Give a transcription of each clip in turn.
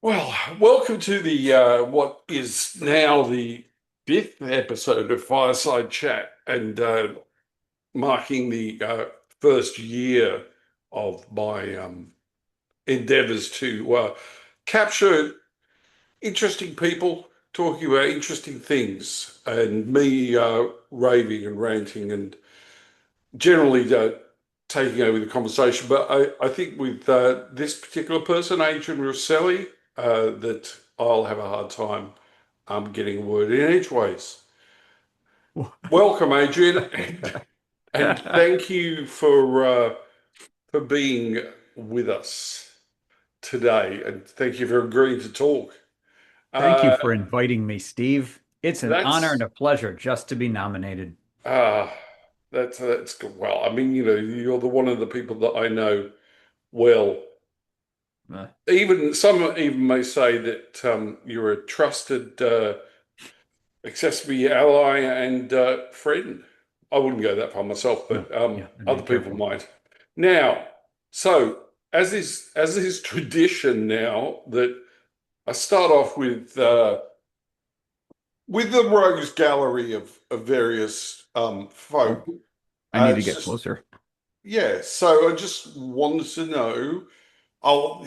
Well, welcome to the what is now the fifth episode of Fireside Chat, and marking the first year of my endeavors to capture interesting people talking about interesting things, and me raving and ranting and generally taking over the conversation. But I think with this particular person, Adrian Roselli, that I'll have a hard time getting a word in edgeways. Welcome, Adrian, and thank you for being with us today, and thank you for agreeing to talk. Thank you Uh, for inviting me, Steve. It's an honor and that's a pleasure just to be nominated. uh, that's good. Well, I mean, you're the one of the people that I know well. Uh, Even some even may say that you're a trusted, accessibility ally and friend. I wouldn't go that far myself, no, but yeah, I'd be other people careful. might. Now, so as is tradition now that I start off with the rogues gallery of various Oh, folk. I need to It's get just closer. yeah. So I just wanted to know. I'll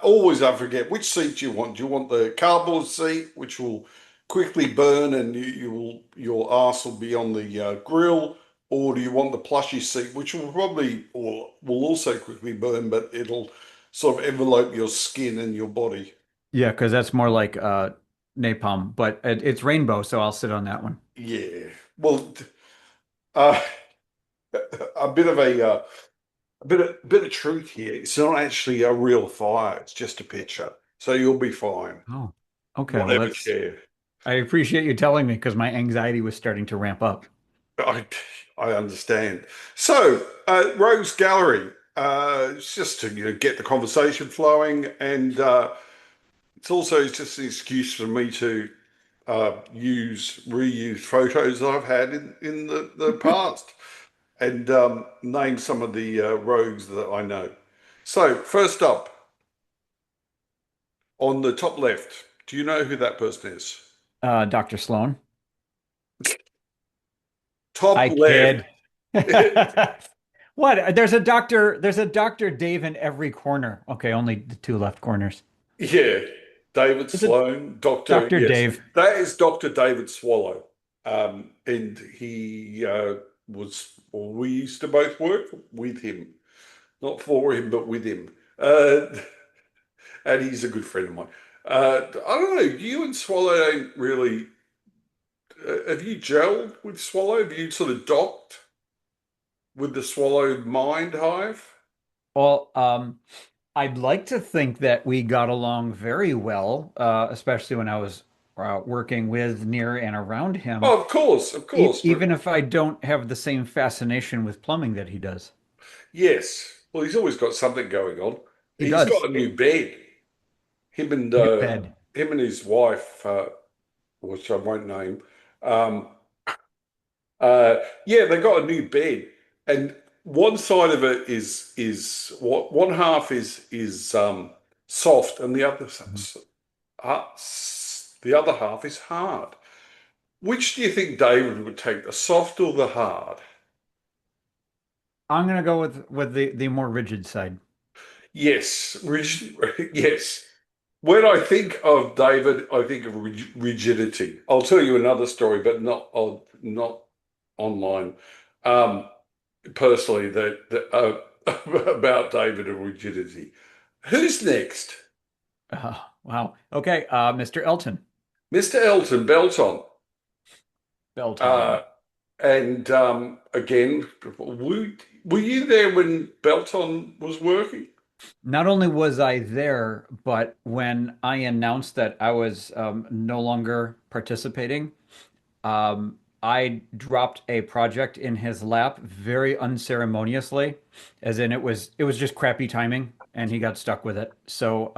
always I forget which seat do you want. Do you want the cardboard seat, which will quickly burn and your arse will be on the grill, or do you want the plushy seat, which will probably or will also quickly burn, but it'll sort of envelope your skin and your body? Yeah, because that's more like napalm, but it's rainbow, so I'll sit on that one. Yeah. Well, uh, a bit of a bit of truth here. It's not actually a real fire. It's just a picture, so you'll be fine. Oh, okay. Well, Whatever, that's yeah. I appreciate you telling me because my anxiety was starting to ramp up. I I understand. So, Rogues Gallery, it's just to get the conversation flowing, and it's also just an excuse for me to reuse photos that I've had in the past, and name some of the rogues that I know. So, first up on the top left, do you know who that person is? Dr. Sloan. Top I left. kid. What? There's a Dr. Dave in every corner. Okay, only the two left corners. Yeah, David Is it Sloan, Doctor. Dr. Yes, Dave? that is Doctor David Swallow, and he was. Well, we used to both work with him, not for him, but with him. Uh, and he's a good friend of mine. I don't know. You and Swallow don't really. Have you gelled with Swallow? Have you sort of docked with the Swallow mind hive? Well, I'd like to think that we got along very well, especially when I was working with, near, and around him, Oh, of course. But even if I don't have the same fascination with plumbing that he does. yes, well, he's always got something going on. He He's got does. a new bed. Him and New bed. his wife, which I won't name, um, yeah, they got a new bed, and one side of it is what one half is soft, and the other half is hard. Which do you think David would take, the soft or the hard? I'm gonna go with the more rigid side. Yes, yes. When I think of David, I think of rigidity. I'll tell you another story, but not online. Um, Personally, about David and rigidity. Who's next? Wow. Okay, Mr. Elton. Mr. Elton Belton. Belton. Uh, and again, were you there when Belton was working? Not only was I there, but when I announced that I was no longer participating, I dropped a project in his lap very unceremoniously, as in it was just crappy timing, and he got stuck with it. So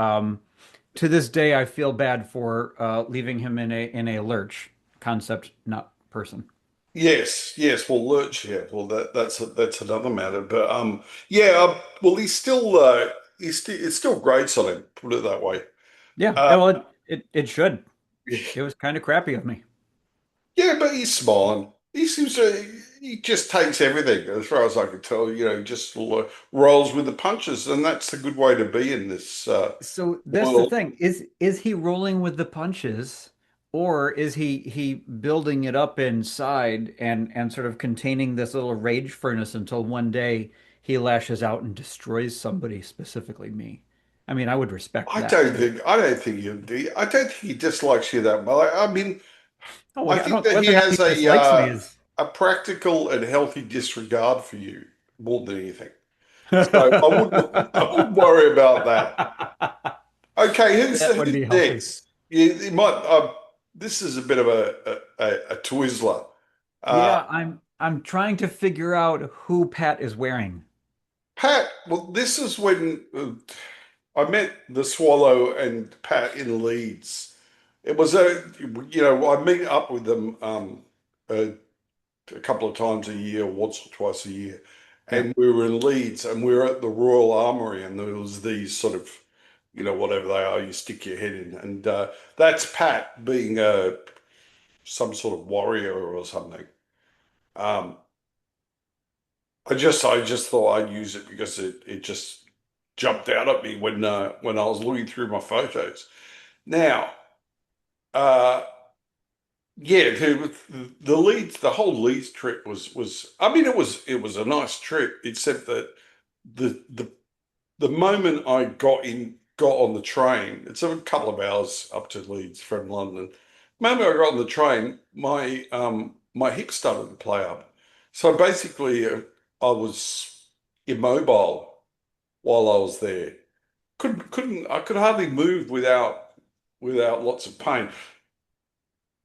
to this day, I feel bad for leaving him in a lurch. Concept, not person. Yes, yes. Well, Lurch, yeah. Well, that's another matter. But yeah. Well, he's still. it still grates on him, put it that way. Yeah, Uh, well, it should. It was kind of crappy of me. yeah, but he's smiling. He just takes everything, as far as I can tell. Just rolls with the punches, and that's the good way to be in this So that's the world. thing. Is he rolling with the punches, or is he building it up inside and sort of containing this little rage furnace until one day he lashes out and destroys somebody, specifically me? I mean, I would respect that too. I don't think I don't think he dislikes you that much. I mean, Oh, well, I I think don't. that he Whether or not he has dislikes me is. a practical and healthy disregard for you more than anything. So I wouldn't worry about that. Okay, That would who's be healthy. next? You might. This is a bit of a Twizzler. Uh, Yeah, I'm trying to figure out who Pat is wearing. Pat. Well, this is when I met the Swallow and Pat in Leeds. It was I meet up with them a couple of times a year, once or twice a year, Yeah. and we were in Leeds and we were at the Royal Armoury, and there was these sort of, whatever they are, you stick your head in, and that's Pat being some sort of warrior or something. Um, I just thought I'd use it because it just jumped out at me when I was looking through my photos. Now, uh, yeah, the whole Leeds trip was. I mean, it was a nice trip, except that the the moment I got on the train, it's a couple of hours up to Leeds from London. The moment I got on the train, my hip started to play up. So basically, I was immobile while I was there. I could hardly move without lots of pain.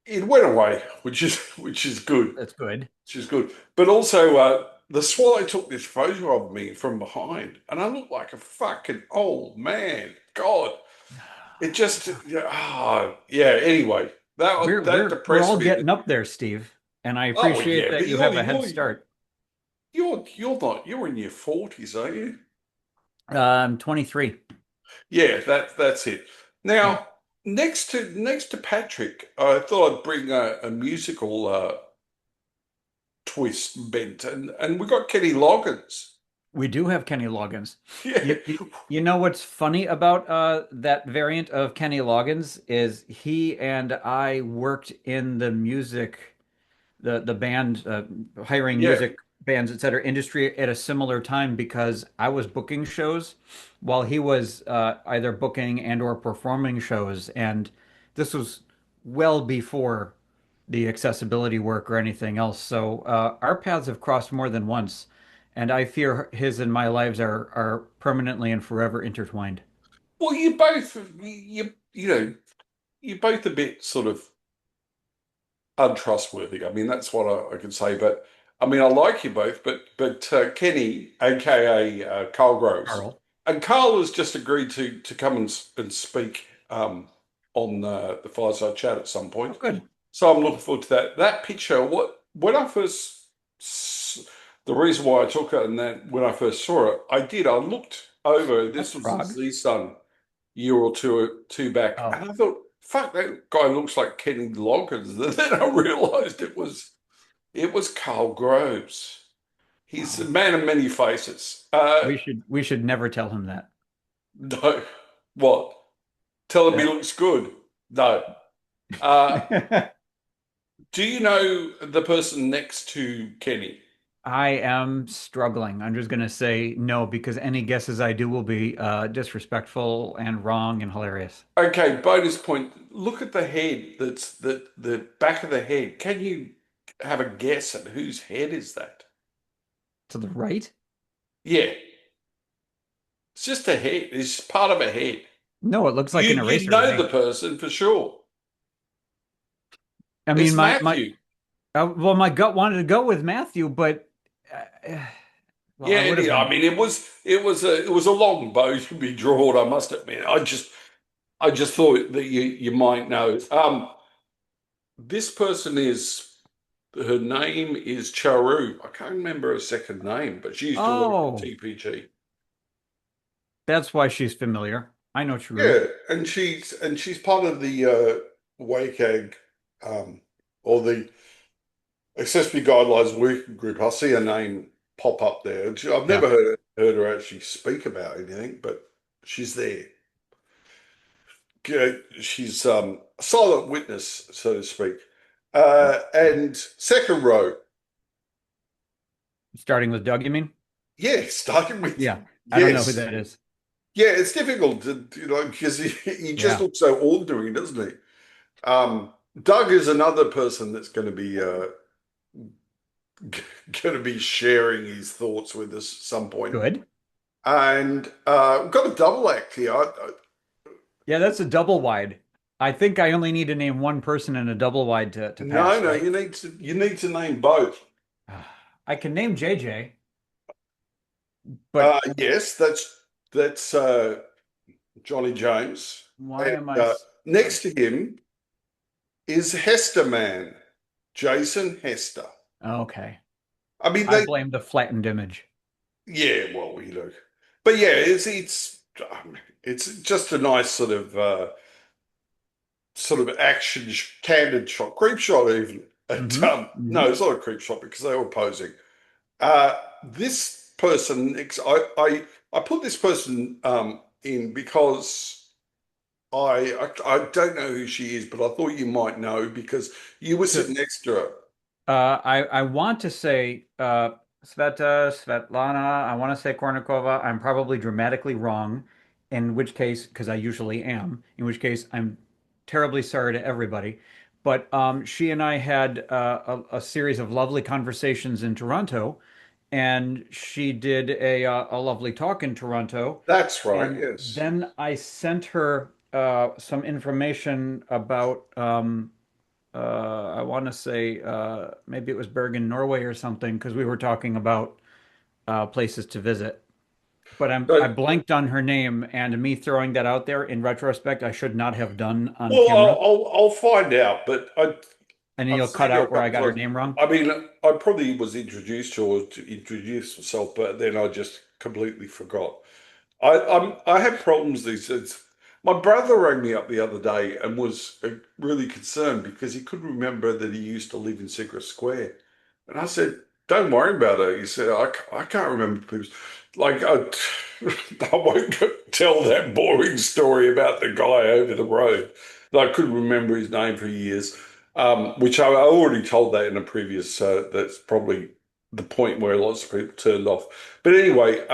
It went away, which is good, That's good. which is good. But also, the swallow took this photo of me from behind, and I looked like a fucking old man. God, it just, yeah, yeah. Anyway, that We're depressed all me. getting up there, Steve, and I Oh appreciate yeah, that but you have a head start. you're not you're in your forties, aren't you? I'm 23. Yeah, that's it. Yeah. Now, next to Patrick, I thought I'd bring a musical twist bent, and we got Kenny Loggins. We do have Kenny Loggins. Yeah, You know what's funny about that variant of Kenny Loggins is he and I worked in the music, the band, hiring yeah. music bands, etc., industry at a similar time because I was booking shows while he was either booking and or performing shows, and this was well before the accessibility work or anything else. So our paths have crossed more than once, and I fear his and my lives are permanently and forever intertwined. Well, you both you're both a bit sort of untrustworthy. I mean, that's what I can say. But I mean, I like you both. But Kenny, aka Carl Groves, Carl. and Carl has just agreed to come and speak on the Fireside Chat at some Oh, point. good. So I'm looking forward to that. That picture, what when I first the reason why I took it and that when I first saw it, I looked over. That's This was at Frog. CSUN year or two back, Oh, and I thought, "Fuck, that guy looks like Kenny Loggins." And then I realised it was Carl Groves. He's a wow. man of many faces. We should never tell him that. No, what? Tell him he Yeah. looks good. No. Uh, do you know the person next to Kenny? I am struggling. I'm just going to say no because any guesses I do will be disrespectful and wrong and hilarious. Okay, bonus point. Look at the head. That's the back of the head. Can you have a guess at whose head is that? To the right? Yeah, it's just a head. It's part of a head. No, it looks like an You'd eraser to know the me. person for sure. I mean, It's my Matthew. well, my gut wanted to go with Matthew, but uh, well, Yeah, I would have I been. mean, it was a long bow to be drawn. I must admit. I just thought that you might know. This person is her name is Charu. I can't remember her second name, but she used to work at Oh, TPG. That's why she's familiar. I know True. Yeah, and she's part of the WCAG or the Accessory Guidelines Working Group. I see her name pop up there. I've Yeah, never heard her actually speak about anything, but she's there. She's a silent witness, so to speak. And second row, starting with Doug, you mean? yeah, starting with Yeah, I don't know who yes, that is. yeah. It's difficult to because he just Yeah, looks so ordinary, doesn't he? Doug is another person that's going to be going to be sharing his thoughts with us at some point. good. And we've got a double act here. Yeah, that's a double wide. I think I only need to name one person in a double wide to No, pass, no, right? you need to name both. I can name JJ, but Yes, that's Johnny James, why and am I? next to him is Hester Man, Jason Hester. Okay, I mean, I they, blame the flattened image. yeah, well, but yeah, it's just a nice sort of action candid shot, creep shot even. And Hmm. no, Hmm. it's not a creep shot because they were posing. This person, I put this person in because I don't know who she is, but I thought you might know because you were So sitting next to her. I want to say Svetlana. I want to say Kornikova. I'm probably dramatically wrong, in which case, because I usually am, in which case I'm terribly sorry to everybody. But she and I had a series of lovely conversations in Toronto, and she did a lovely talk in Toronto. That's right. And Yes, then I sent her some information about I want to say maybe it was Bergen, Norway or something, because we were talking about places to visit. But I but blanked on her name, and me throwing that out there in retrospect, I should not have done on well, camera. I'll find out. But And then I've you'll seen cut her out a where I couple got her of times. name wrong. I mean, I probably was introduced to her to introduce myself, but then I just completely forgot. I have problems these days. My brother rang me up the other day and was really concerned because he couldn't remember that he used to live in Secret Square. And I said, "Don't worry about it." He said, I can't remember people's like I won't tell that boring story about the guy over the road that I couldn't remember his name for years." Which I already told that in a previous. That's probably the point where lots of people turned off. But anyway,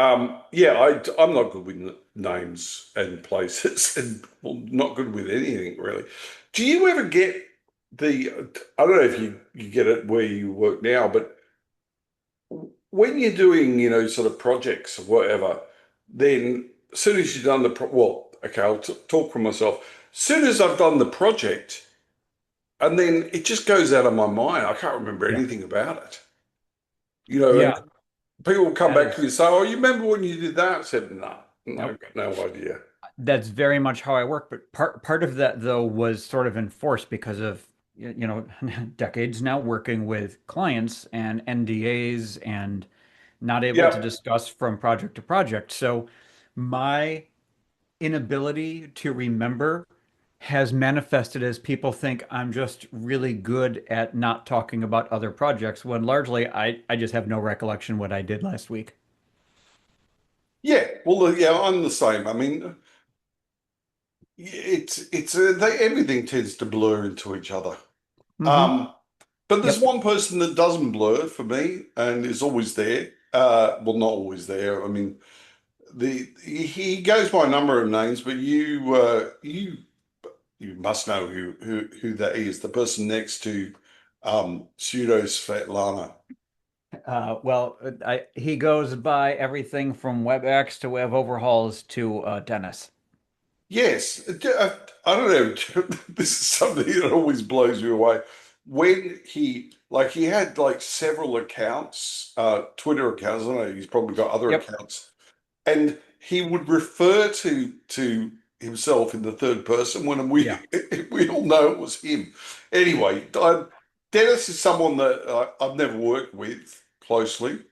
yeah, I'm not good with names and places, and well, not good with anything really. Do you ever get the? I don't know if you get it where you work now, but when you're doing, sort of projects or whatever, then as soon as you've done well, okay, I'll talk for myself. As soon as I've done the project, and then it just goes out of my mind. I can't remember Yeah. anything about it. And Yeah, people will come that back to me is, and say, "Oh, you remember when you did that?" I said, "No, no, nope. I've got no idea." That's very much how I work. But part of that though was sort of enforced because of decades now working with clients and NDAs and not able to Yep. discuss from project to project. So my inability to remember has manifested as people think I'm just really good at not talking about other projects when largely I just have no recollection what I did last week. Yeah. Well, yeah, I'm the same. I mean, everything tends to blur into each other. Hmm. Um, but there's Yep. one person that doesn't blur for me and is always there. Well, not always there. I mean, he goes by a number of names, but you must know who that is. The person next to pseudo Svetlana. He goes by everything from WebEx to web overhauls to Dennis. Yes, I don't know. This is something that always blows me away. When he had like several accounts, Twitter accounts. I don't know. He's probably got other Yep. accounts, and he would refer to himself in the third person when Yeah. we all know it was him. Anyway, Dennis is someone that I've never worked with closely,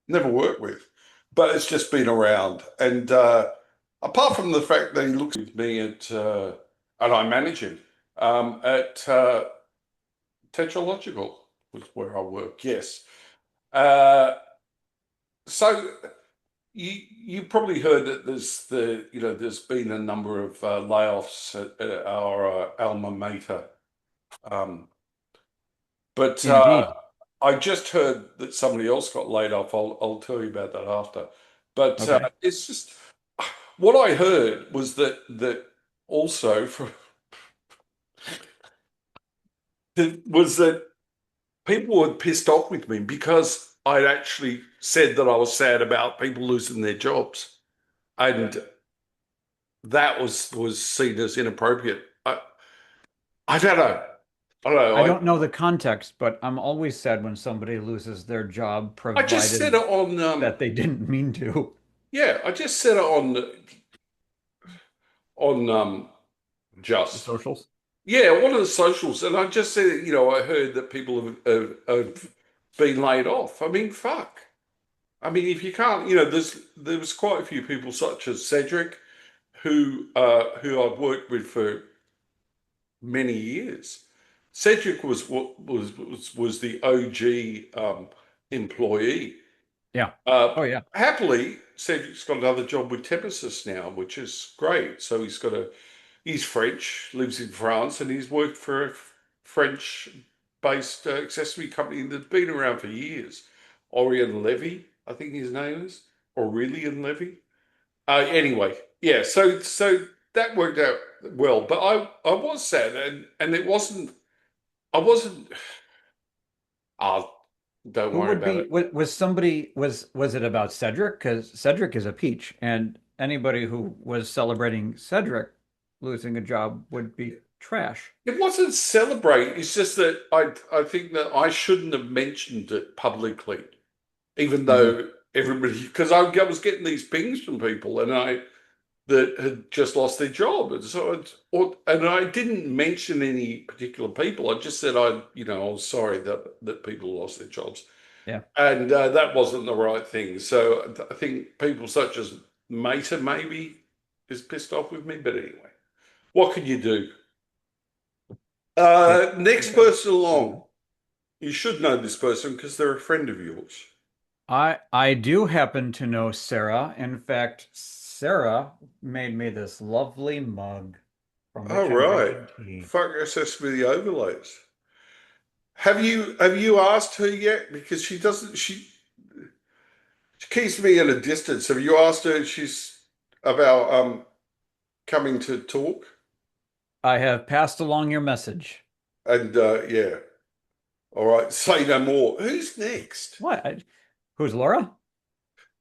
never worked with, but it's just been around, and apart from the fact that he looks with me and I manage him at Tetralogical was where I work. Yes. Uh, so you probably heard that there's been a number of layoffs at our alma mater. Um, but Indeed. I just heard that somebody else got laid off. I'll tell you about that after. But Okay. it's just what I heard was that also from was that people were pissed off with me because I'd actually said that I was sad about people losing their jobs, and that was seen as inappropriate. I don't know. I don't know. I don't know the context, but I'm always sad when somebody loses their job, I just said provided it on that they didn't mean to. yeah, I just said it on The just socials. yeah, one of the socials, and I just said I heard that people have been laid off. I mean, fuck. I mean, if you can't, there was quite a few people such as Cedric who I've worked with for many years. Cedric was what was the OG employee. Yeah. Uh, Oh yeah. Happily, Cedric's got another job with Temesis now, which is great. So he's French, lives in France, and he's worked for a French-based accessory company that's been around for years. Aurélien Levy, I think his name is Aurélien Levy. Anyway, yeah. So that worked out well, but I was sad, and it wasn't. I wasn't. Oh, don't Who worry would about be it. was somebody was it about Cedric? Because Cedric is a peach, and anybody who was celebrating Cedric losing a job would be trash. It wasn't celebrate. It's just that I think that I shouldn't have mentioned it publicly, even Hmm. though everybody because I was getting these pings from people and I that had just lost their job, and and I didn't mention any particular people. I just said I was sorry that people lost their jobs, Yeah. and that wasn't the right thing. So I think people such as Mater maybe is pissed off with me, but anyway, what can you do? It, Next person along. You should know this person because they're a friend of yours. I do happen to know Sarah. In fact, Sarah made me this lovely mug from All which I'm right. drinking tea. Fuck SS with the overlays. Have you asked her yet? Because she doesn't. She keeps me at a distance. Have you asked her if she's about coming to talk? I have passed along your message. And yeah. All right. Say no more. Who's next? What? Who's Laura?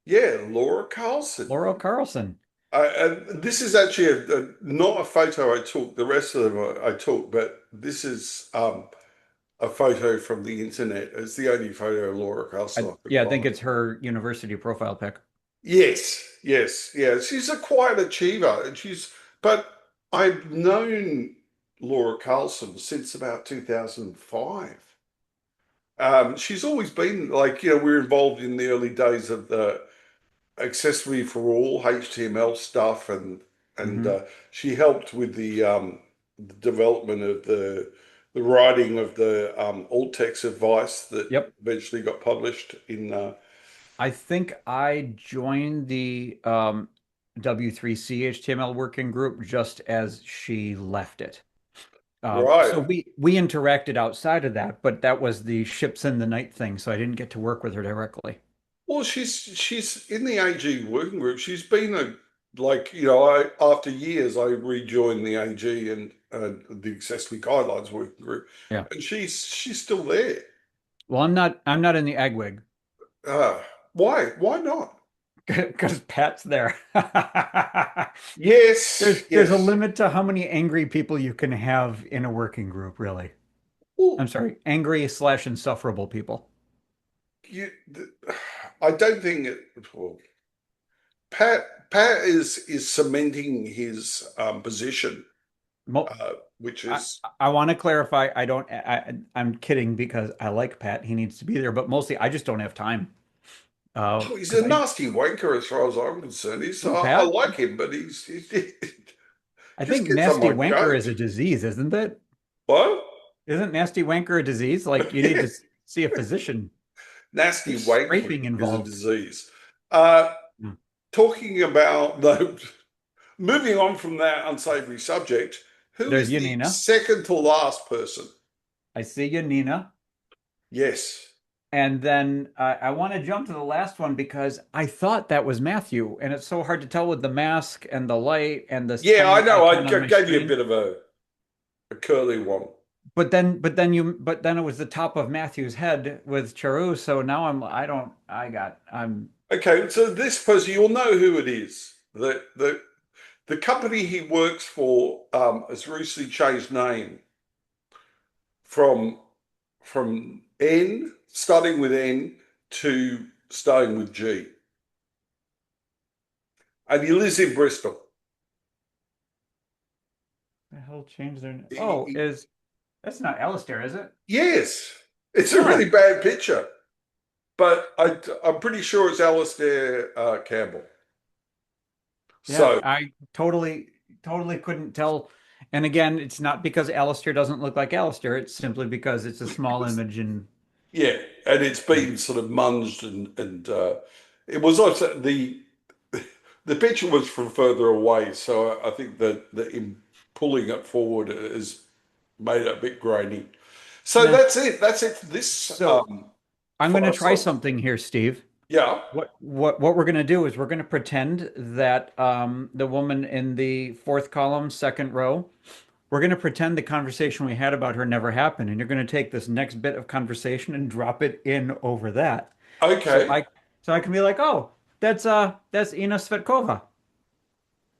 Yeah, Laura Carlson. Laura Carlson. And this is actually not a photo I took. The rest of them I took, but this is a photo from the internet. It's the only photo of Laura Carlson I could Yeah, I think find. it's her university profile pic. Yes, yes, yeah. She's a quiet achiever, and but I've known Laura Carlson since about 2005. She's always been like, we're involved in the early days of the accessory for all HTML stuff, and Hmm. she helped with the development of the writing of the alt text advice that Yep. eventually got published in I think I joined the W3C HTML working group just as she left it. So right. we interacted outside of that, but that was the ships in the night thing, so I didn't get to work with her directly. Well, she's in the AG working group. She's been I after years I rejoined the AG and the accessory guidelines working group, Yeah. and she's still there. Well, I'm not in the agwig Uh, why? Why not? because Pat's there. Yes, There's a yes. limit to how many angry people you can have in a working group, really. Well, I'm sorry, angry slash insufferable people. you, th- I don't think it. Well, Pat is cementing his position, Mo which I, is I want to clarify. I'm kidding because I like Pat. He needs to be there, but mostly I just don't have time. Oh, he's a Because I nasty wanker as far as I'm concerned. Ooh, I Pat, like him, but he's I just think gets on nasty my wanker is goat. a disease, isn't it? What? Isn't nasty wanker a disease? Like you need to see a physician. Nasty There's wanking scraping is a involved. disease. Uh, Hmm. Talking about the moving on from that unsavory subject, who There's is the Yanina. second to last person? I see Yanina. Yes. And then I want to jump to the last one because I thought that was Matthew, and it's so hard to tell with the mask and the light and this Yeah, I tiny know. icon on my Gave you a screen. bit of a curly one. But then it was the top of Matthew's head with Charu. So now I don't, I got, I'm, Okay, so this person, you'll know who it is. The company he works for has recently changed name from N, starting with N, to starting with G, and he lives in Bristol. the hell changed their, He- oh, he- is, that's not Alistair, is it? yes, it's a Oh, really bad picture, but I'm pretty sure it's Alistair Campbell. yeah, So totally couldn't tell. And again, it's not because Alistair doesn't look like Alistair. It's simply because it's a small image and yeah, and it's been sort of munged and it was also the picture was from further away, so I think that in pulling it forward has made it a bit grainy. So yeah. that's it. That's it for this So I'm going to try fireside. something here, Steve. Yeah. What we're going to do is we're going to pretend that the woman in the fourth column, second row, we're going to pretend the conversation we had about her never happened, and you're going to take this next bit of conversation and drop it in over that. So Okay. I so I can be like, "Oh, that's Ina Svetkova.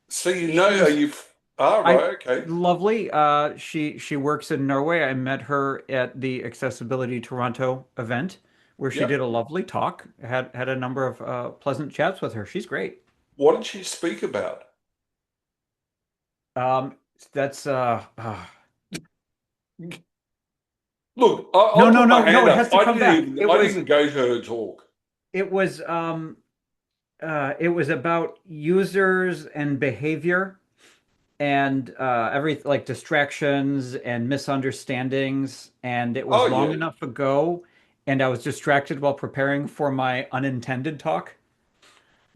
So you know, are She's you? Ah, I right. Okay. lovely. She works in Norway. I met her at the Accessibility Toronto event where she did Yep. a lovely talk. Had a number of pleasant chats with her. She's great. What did she speak about? Um, that's Look, no, I'll no, put my no, no. hand It up. has to come back. I didn't even go to her talk. It was it was about users and behavior and every like distractions and misunderstandings. And it was Oh long yeah. enough ago, and I was distracted while preparing for my unintended talk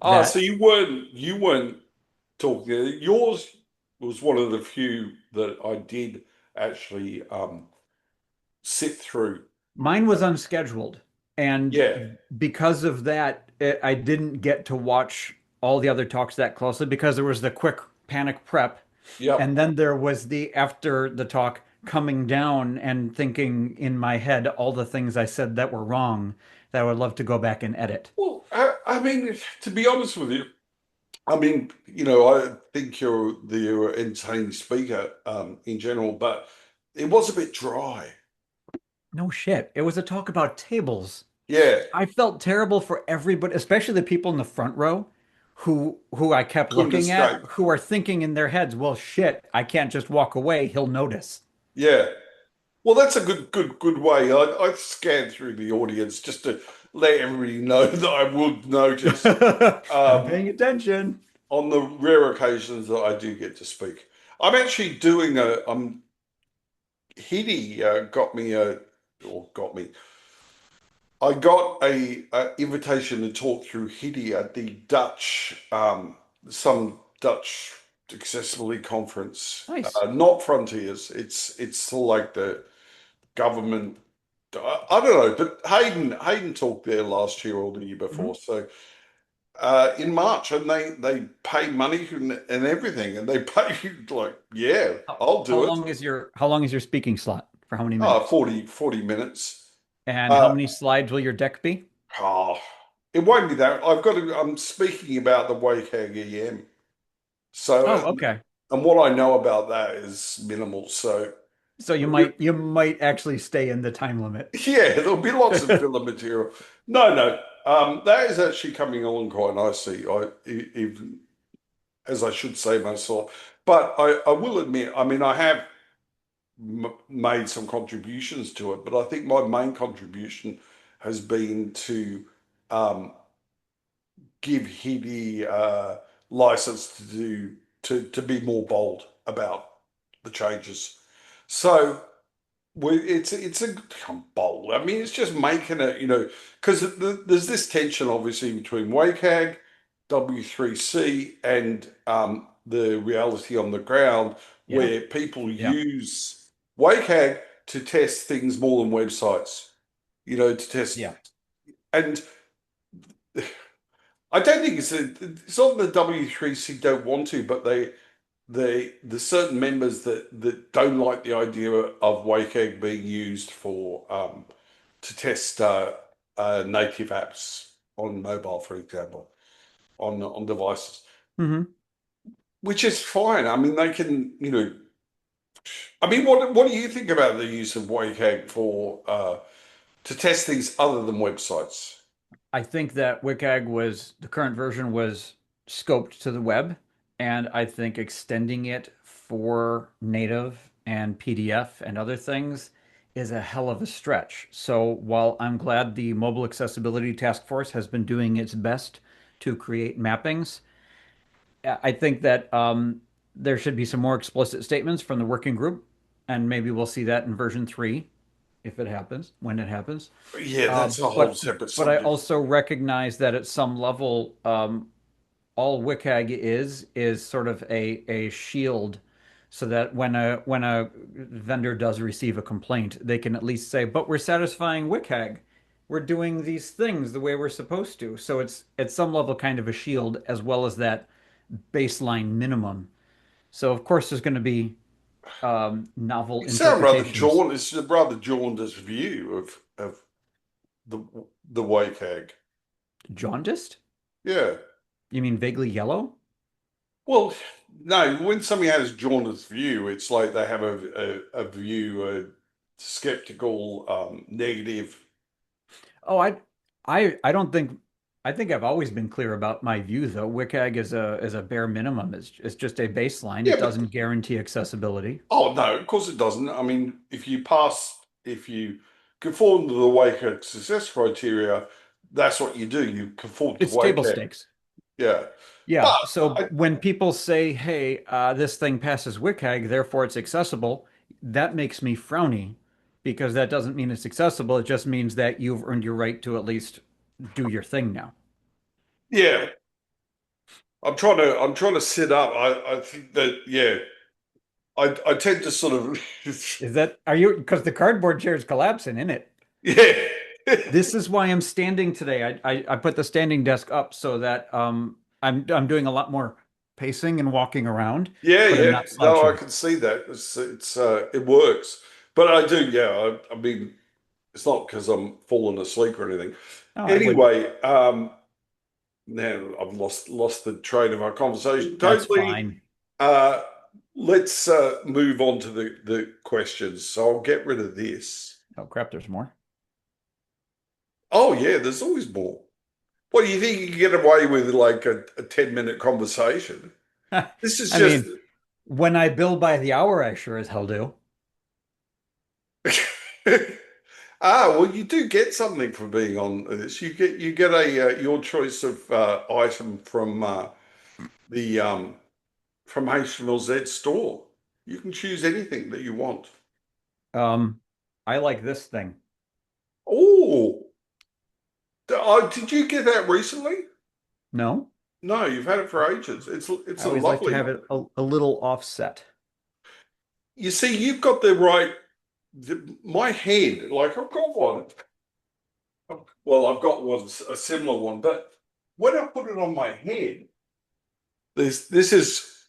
Ah, so that you weren't talking. Yours was one of the few that I did actually sit through. mine was unscheduled. And Yeah. because of that, I didn't get to watch all the other talks that closely because there was the quick panic prep. Yep. And then there was the after the talk coming down and thinking in my head all the things I said that were wrong that I would love to go back and edit. Well, I mean, to be honest with you, I mean, you know, I think you're an entertaining speaker in general, but it was a bit dry. No shit. It was a talk about tables. Yeah, I felt terrible for everybody, especially the people in the front row who I kept couldn't looking at, escape. who are thinking in their heads, well, shit, I can't just walk away. He'll notice. Yeah. Well, that's a good way. I scanned through the audience just to let everybody know that I would notice I'm um, paying attention. on the rare occasions that I do get to speak. I'm actually doing Hidi got me or got me. I got a invitation to talk through Hidi at the Dutch, some Dutch accessibility conference, Nice. not Frontiers. It's still like the government. I don't know, but Hayden talked there last year or the year before. Mhm. So in March, and they pay money and everything, and they pay you like, yeah, I'll How do it. long is your speaking slot? For how many Oh, minutes? 40 minutes. And how Uh, many slides will your deck be? oh, it won't be that. I'm speaking about the WCAG EM. Oh, So, okay. and what I know about that is minimal. So, So you might actually stay in the time limit. yeah, there'll be lots of filler material. No. That is actually coming along quite nicely. Even as I should say myself, but I will admit, I mean, I have made some contributions to it, but I think my main contribution has been to give Hidi license to do to be more bold about the changes. So it's a bold. I mean, it's just making it, because there's this tension obviously between WCAG, W3C, and the reality on the ground Yeah. where people Yeah. use WCAG to test things more than websites, to test. Yeah. And I don't think it's not that W3C don't want to, but there's certain members that don't like the idea of WCAG being used for to test native apps on mobile, for example, on devices, Hmm. which is fine. I mean, they can, I mean, what do you think about the use of WCAG for to test things other than websites? I think that WCAG was the current version was scoped to the web, and I think extending it for native and PDF and other things is a hell of a stretch. So while I'm glad the Mobile Accessibility Task Force has been doing its best to create mappings, I think that there should be some more explicit statements from the working group, and maybe we'll see that in version 3 if it happens, when it happens. Yeah, Uh, that's a whole but separate but I subject. also recognize that at some level, all WCAG is sort of a shield, so that when a vendor does receive a complaint, they can at least say, "But we're satisfying WCAG. We're doing these things the way we're supposed to." So it's at some level kind of a shield as well as that baseline minimum. So of course there's going to be novel You sound rather interpretations. jaundiced. It's a rather jaundiced view of the the WCAG. Jaundiced? Yeah. You mean vaguely yellow? Well, no, when somebody has jaundiced view, it's like they have a view, a skeptical, negative. Oh, I don't think I think I've always been clear about my view though. WCAG is a bare minimum. It's just a baseline. Yeah, It but doesn't guarantee accessibility. oh no, of course it doesn't. I mean, if you conform to the WCAG success criteria, that's what you do. You conform to It's table WCAG. stakes. Yeah, but Yeah. So I, when people say, "Hey, this thing passes WCAG, therefore it's accessible," that makes me frowny because that doesn't mean it's accessible. It just means that you've earned your right to at least do your thing now. yeah, I'm trying to sit up. I think that yeah, I tend to sort of Is that are you because the cardboard chair is collapsing in it? yeah. This is why I'm standing today. I put the standing desk up so that I'm doing a lot more pacing and walking around, Yeah, but I'm yeah. not No, I slouching. can see that. It works. But I do, yeah. I mean, it's not because I'm falling asleep or anything. No, I would. Anyway, now I've lost the train of our conversation That's totally. fine. Uh, let's move on to the questions. So I'll get rid of this. Oh crap, there's more. Oh yeah, there's always more. What do you think you can get away with like a 10-minute conversation? This is I just mean, when I bill by the hour, I sure as hell do. well, you do get something for being on this. You get a your choice of item the from HTML store. You can choose anything that you want. Um, I like this thing. Oh, did you get that recently? No, No, you've had it for ages. I It's a always like to lovely have one. it a little offset. You see, you've got the right. My head, like I've got one. Well, I've got one a similar one, but when I put it on my head, this is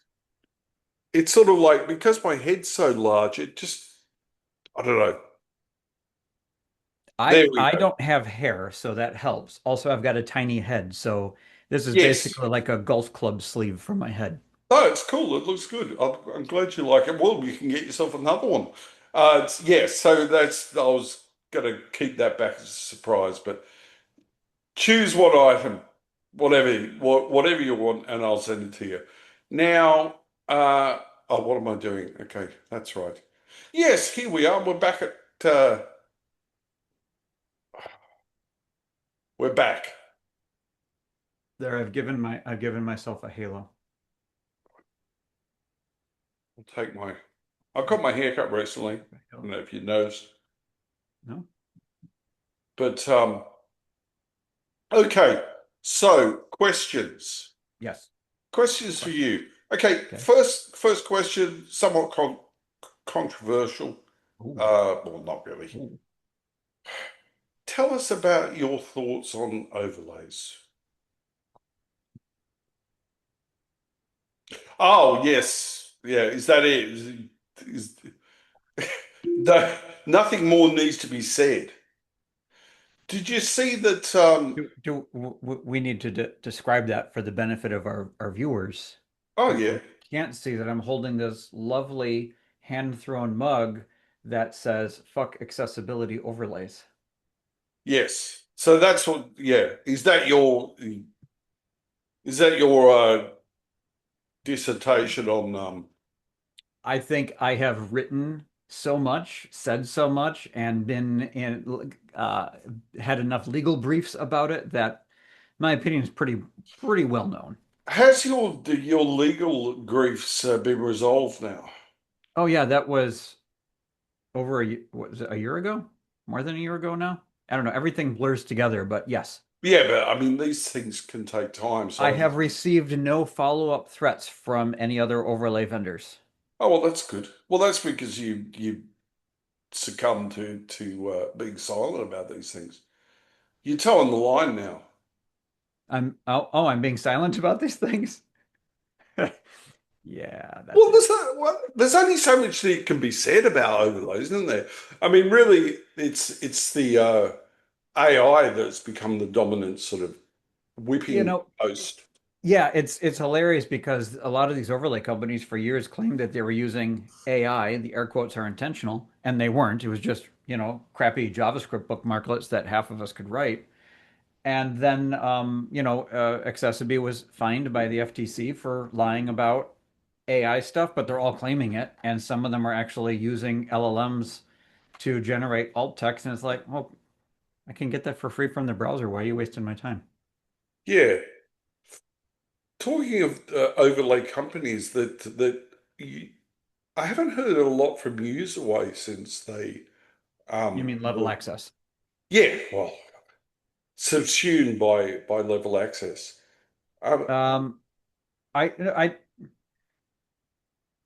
it's sort of like because my head's so large, it just I don't know. There I we I go. don't have hair, so that helps. Also, I've got a tiny head, so this is Yes. basically like a golf club sleeve for my head. Oh, it's cool. It looks good. I'm glad you like it. Well, you can get yourself another one. So that's I was gonna keep that back as a surprise, but choose what item, whatever you want, and I'll send it to you. Now, oh, what am I doing? Okay, that's right. Yes, here we are. We're back. There, I've given myself a halo. I'll take my. I got my hair cut recently. I don't know if you noticed, No? but okay. So questions. Yes. Questions for Questions. you. Okay. Okay. First question, somewhat controversial. Ooh. Well, not really. Ooh. Tell us about your thoughts on overlays. Oh, yes. Yeah, is that it? Is, no, nothing more needs to be said. Did you see that? We need to describe that for the benefit of our viewers Oh, who yeah. can't see that I'm holding this lovely hand-thrown mug that says "fuck accessibility overlays." Yes. So that's what, yeah. Is that your dissertation on I think I have written so much, said so much, and been in had enough legal briefs about it that my opinion is pretty well known. has your legal griefs been resolved now? Oh yeah, that was over what was it, a year ago? More than a year ago now? I don't know. Everything blurs together, but yes. Yeah, but I mean these things can take time, I so have received no follow-up threats from any other overlay vendors. oh well that's good. Well that's because you succumb to being silent about these things. You're towing the line now. I'm being silent about these things. Yeah, that's Well, it. there's only so much that can be said about overlays, isn't there? I mean, really, it's the AI that's become the dominant sort of You whipping know, post. yeah, it's hilarious because a lot of these overlay companies for years claimed that they were using AI. The air quotes are intentional, and they weren't. It was just, crappy JavaScript bookmarklets that half of us could write. And then, Accessibility was fined by the FTC for lying about AI stuff, but they're all claiming it. And some of them are actually using LLMs to generate alt text. And it's like, well, I can get that for free from the browser. Why are you wasting my time? Yeah. Talking of overlay companies, you, I haven't heard a lot from Userway since they You mean level were, access? yeah, well, subsumed by level access. Um, Um, I, I,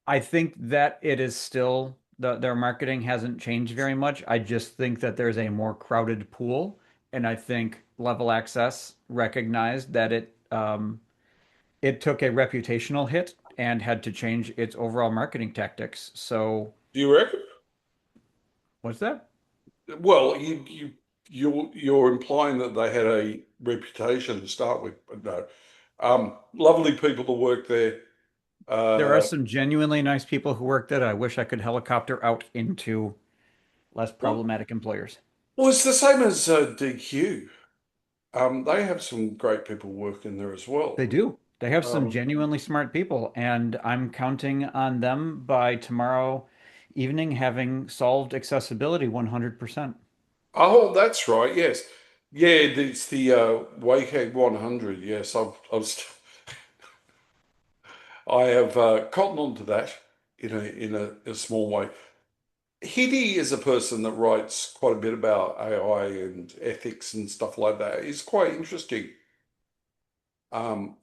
I think that it is still their marketing hasn't changed very much. I just think that there's a more crowded pool, and I think Level Access recognized that it took a reputational hit and had to change its overall marketing tactics. So do you reckon? what's that? Well, you're implying that they had a reputation to start with, but no. Lovely people to work there. There are Uh, some genuinely nice people who work that I wish I could helicopter out into less well, problematic employers. well, it's the same as DQ. They have some great people working there as well. They do. They have some Um, genuinely smart people, and I'm counting on them by tomorrow evening having solved accessibility 100%. oh, that's right. Yes, yeah. It's the WCAG 100. Yes, I have cottoned on to that in a small way. Hidi is a person that writes quite a bit about AI and ethics and stuff like that. It's quite interesting.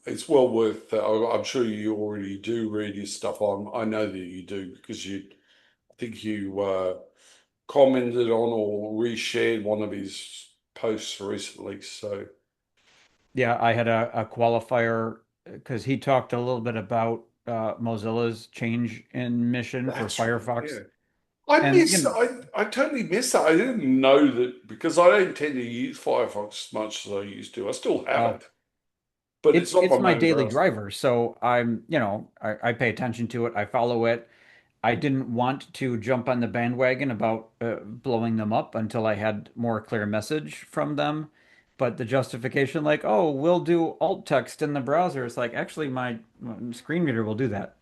It's well worth. I'm sure you already do read his stuff on. I know that you do because I think you commented on or reshared one of his posts recently. So Yeah, I had a qualifier because he talked a little bit about Mozilla's change in mission for that's right. Firefox. Yeah, I And, miss. I totally miss that. I didn't know that because I don't tend to use Firefox as much as I used to. I still have well, it, but it's it's not my it's my main daily browser. driver, so I pay attention to it, I follow it. I didn't want to jump on the bandwagon about blowing them up until I had more clear message from them. But the justification, like, oh, we'll do alt text in the browser, it's like, actually, my screen reader will do that.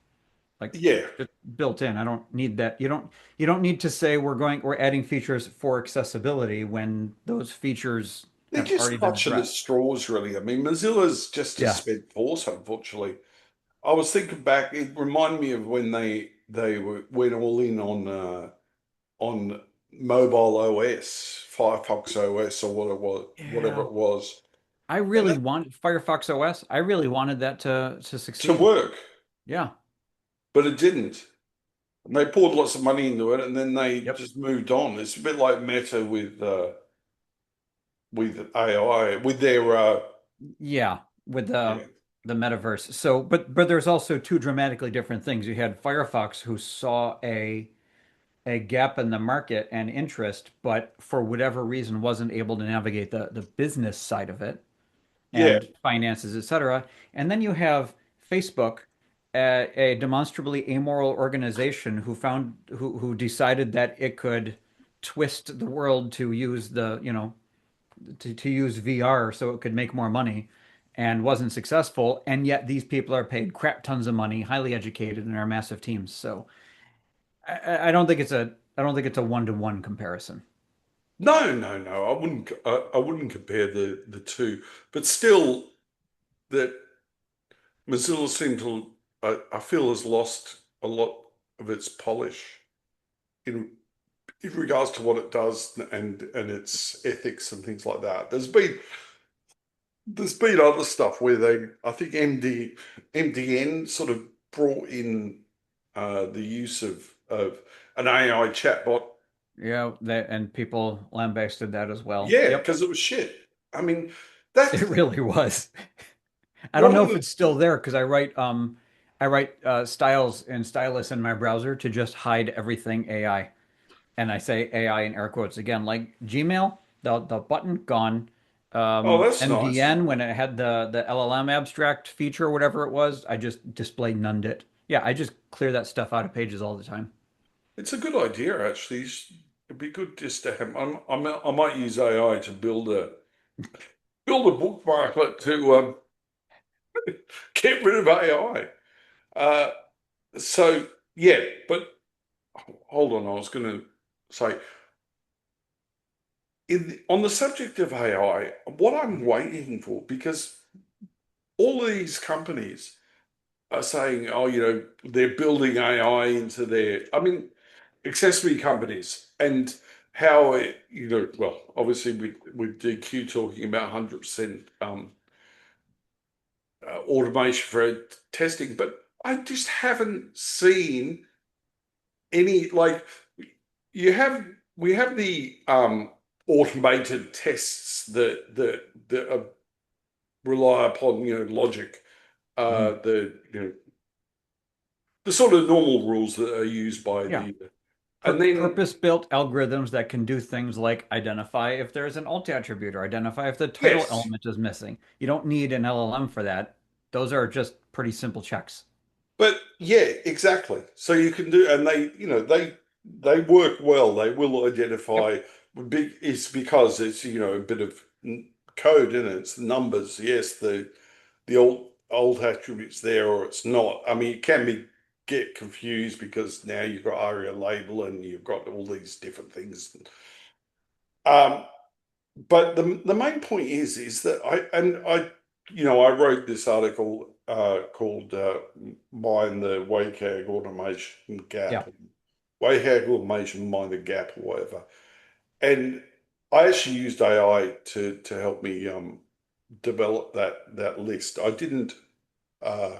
Like, Yeah. just built in. I don't need that. You don't need to say we're adding features for accessibility when those features They're have just already been clutching at addressed. straws, really. I mean, Mozilla's just a Yeah. spent force, unfortunately. I was thinking back, it reminded me of when went all in on mobile OS, Firefox OS, or what it was, whatever Yeah. it was, I and really that, wanted Firefox OS. I really wanted that to to succeed. work, Yeah. but it didn't. And they poured lots of money into it, and then they Yep. just moved on. It's a bit like Meta with AI, with their Yeah, with yeah, the metaverse. So, but there's also two dramatically different things. You had Firefox who saw a gap in the market and interest, but for whatever reason wasn't able to navigate the business side of it yeah, and finances, etc. And then you have Facebook, a demonstrably amoral organization who decided that it could twist the world to use to use VR so it could make more money and wasn't successful. And yet these people are paid crap tons of money, highly educated, and are massive teams. So I don't think I don't think it's a one-to-one comparison. no, no, no. I wouldn't compare the two, but still, that Mozilla seems to I feel has lost a lot of its polish in in regards to what it does and its ethics and things like that. There's been other stuff where I think MDN sort of brought in the use of an AI chatbot. Yeah, that and people lambasted that as well. Yeah, Yep, because it was shit. I mean, that's it really was. I don't one know of if the it's still there because I write styles and stylus in my browser to just hide everything AI. And I say AI in air quotes again, like Gmail, the button gone. oh, that's nice. MDN when it had the LLM abstract feature or whatever it was, I just display nunned it. Yeah, I just clear that stuff out of pages all the time. It's a good idea, actually. It'd be good just to have. I might use AI to build a bookmarklet to get rid of AI. Uh, so yeah, but hold on. I was going to say on the subject of AI, what I'm waiting for, because all of these companies are saying, oh, they're building AI into their. I mean, accessory companies and how well, obviously with DQ talking about 100% automation for testing, but I just haven't seen any like you have we have the automated tests that rely upon logic, Mhm. the sort of normal rules that are used by Yeah. the and then Purpose-built algorithms that can do things like identify if there's an alt attribute or identify if the title yes. element is missing. You don't need an LLM for that. Those are just pretty simple checks. But yeah, exactly. So you can do, and they work well. They will Yep. identify. Big it's because it's a bit of code in it. It's numbers. Yes, the old attributes there, or it's not. I mean, it can be get confused because now you've got ARIA label and you've got all these different things. Um, but the main point is that I wrote this article called Mind the WCAG Automation Gap, Yeah. WCAG Automation Mind the Gap, or whatever. And I actually used AI to help me develop that list. I didn't. Uh,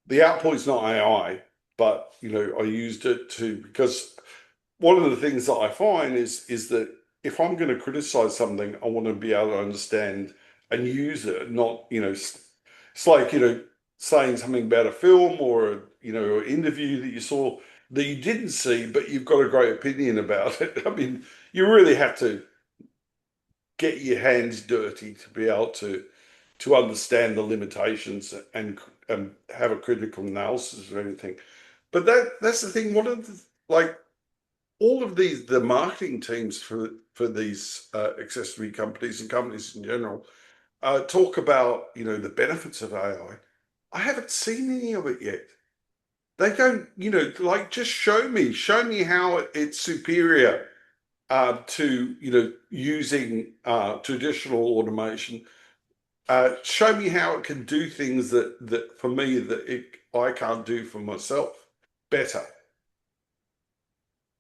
the output is not AI, but I used it to because one of the things that I find is that if I'm going to criticize something, I want to be able to understand and use it, not it's like saying something about a film or an interview that you saw that you didn't see, but you've got a great opinion about it. I mean, you really have to get your hands dirty to be able to understand the limitations and have a critical analysis of anything. But that's the thing. One of the like all of the marketing teams for these accessory companies and companies in general talk about the benefits of AI. I haven't seen any of it yet. They don't like just show me how it's superior. to using traditional automation. Show me how it can do things that for me I can't do for myself better.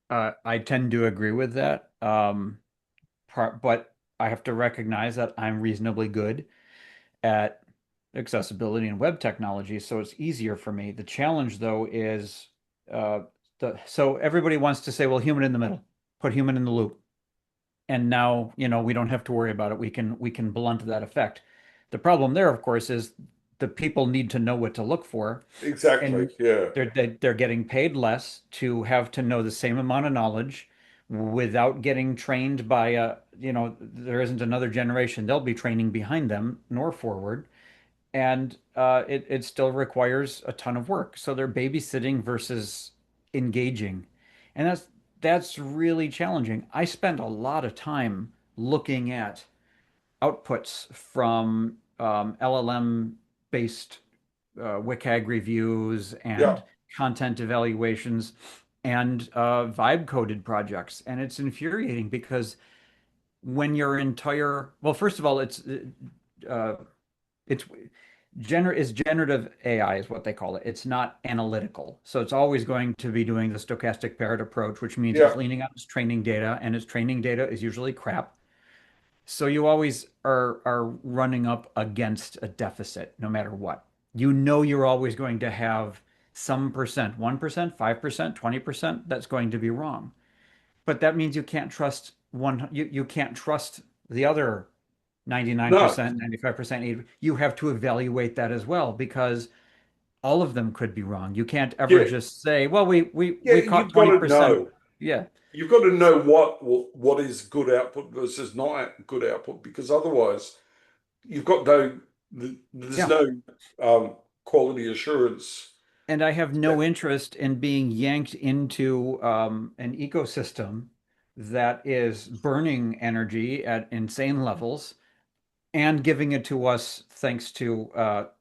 I tend to agree with that. But I have to recognize that I'm reasonably good at accessibility and web technology, so it's easier for me. The challenge, though, is uh, so everybody wants to say, well, human in the middle, put human in the loop. And now, we don't have to worry about it. We can blunt that effect. The problem there, of course, is the people need to know what to look for, Exactly. and Yeah. they're getting paid less to have to know the same amount of knowledge without getting trained by there isn't another generation they'll be training behind them nor forward, and it still requires a ton of work. So they're babysitting versus engaging, and that's really challenging. I spend a lot of time looking at outputs from LLM based WCAG reviews Yeah. and content evaluations and vibe coded projects, and it's infuriating because when your entire well, first of all, uh, it's is generative AI is what they call it. It's not analytical. So it's always going to be doing the stochastic parrot approach, which means it's Yeah. leaning on its training data, and its training data is usually crap. So you always are running up against a deficit no matter what. You're always going to have some percent, 1%, 5%, 20% that's going to be wrong. But that means you can't trust you can't trust the other No. 99%, 95%. You have to evaluate that as well because all of them could be wrong. You can't ever Yeah. just say, well, we Yeah. caught You've got to 20%. know. Yeah. You've got to know what is good output versus not good output, because otherwise you've got there's Yeah. no quality assurance. And I have Yeah. no interest in being yanked into an ecosystem that is burning energy at insane levels and giving it to us thanks to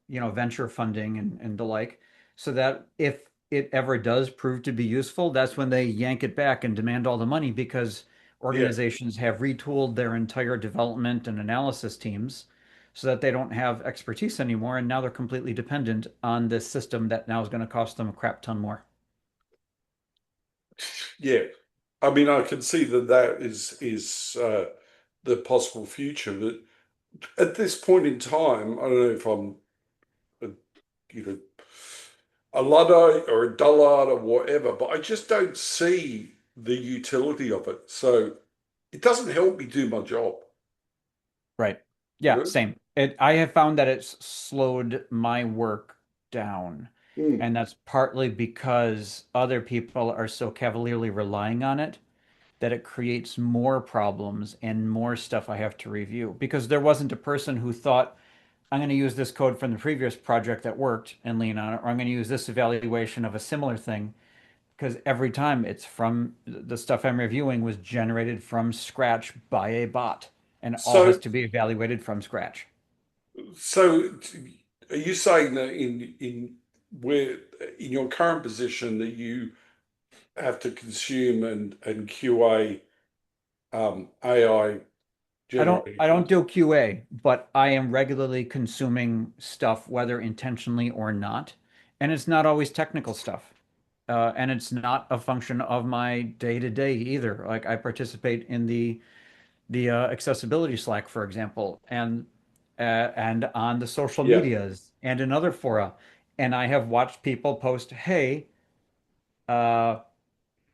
venture funding and the like, so that if it ever does prove to be useful, that's when they yank it back and demand all the money because Yeah. organizations have retooled their entire development and analysis teams so that they don't have expertise anymore, and now they're completely dependent on this system that now is going to cost them a crap ton more. Yeah. I mean, I can see that is the possible future, but at this point in time, I don't know if I'm a, you know a Luddite or a dullard or whatever, but I just don't see the utility of it. So it doesn't help me do my job, Right. you Yeah, know? same. I have found that it's slowed my work down. Mm, And that's partly because other people are so cavalierly relying on it that it creates more problems and more stuff I have to review. Because there wasn't a person who thought, I'm going to use this code from the previous project that worked and lean on it, or I'm going to use this evaluation of a similar thing. Because every time it's from the stuff I'm reviewing was generated from scratch by a bot, and all has So, to be evaluated from scratch. are you saying that where in your current position that you have to consume and QA AI I generated? don't do QA, but I am regularly consuming stuff, whether intentionally or not. And it's not always technical stuff. And it's not a function of my day to day either. Like I participate in the accessibility Slack, for example, and on the social Yeah, medias and in other fora. And I have watched people post, "Hey, uh,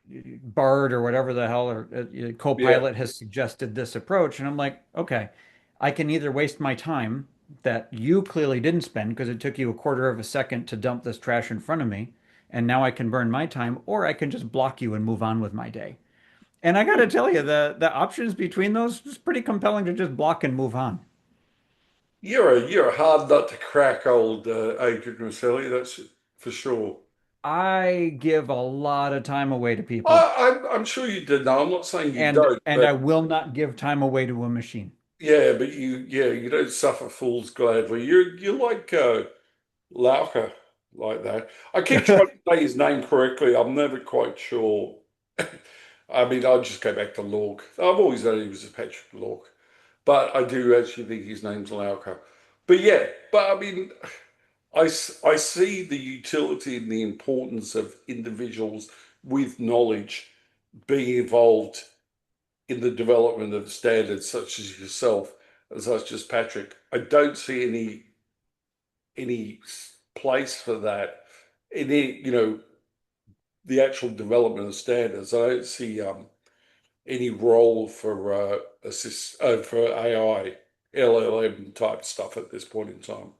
Bard or whatever the hell or yeah. Copilot has suggested this approach," and I'm like, okay, I can either waste my time that you clearly didn't spend because it took you a quarter of a second to dump this trash in front of me, and now I can burn my time, or I can just block you and move on with my day. And I got to tell you, the options between those is pretty compelling to just block and move on. You're a hard nut to crack, old Adrian Roselli. That's for sure. I give a lot of time away to people, I'm sure you did. No, I'm not saying you and don't, and I but will not give time away to a machine. yeah, but you don't suffer fools gladly. You're like Lauka, like that. I keep trying to say his name correctly. I'm never quite sure. I mean, I'll just go back to Lork. I've always known he was a Patrick Lork, but I do actually think his name's Lauka. But yeah, but I mean, I see the utility and the importance of individuals with knowledge being involved in the development of standards such as yourself and such as Patrick. I don't see any place for that in the actual development of standards. I don't see any role for for AI, LLM type stuff at this point in time.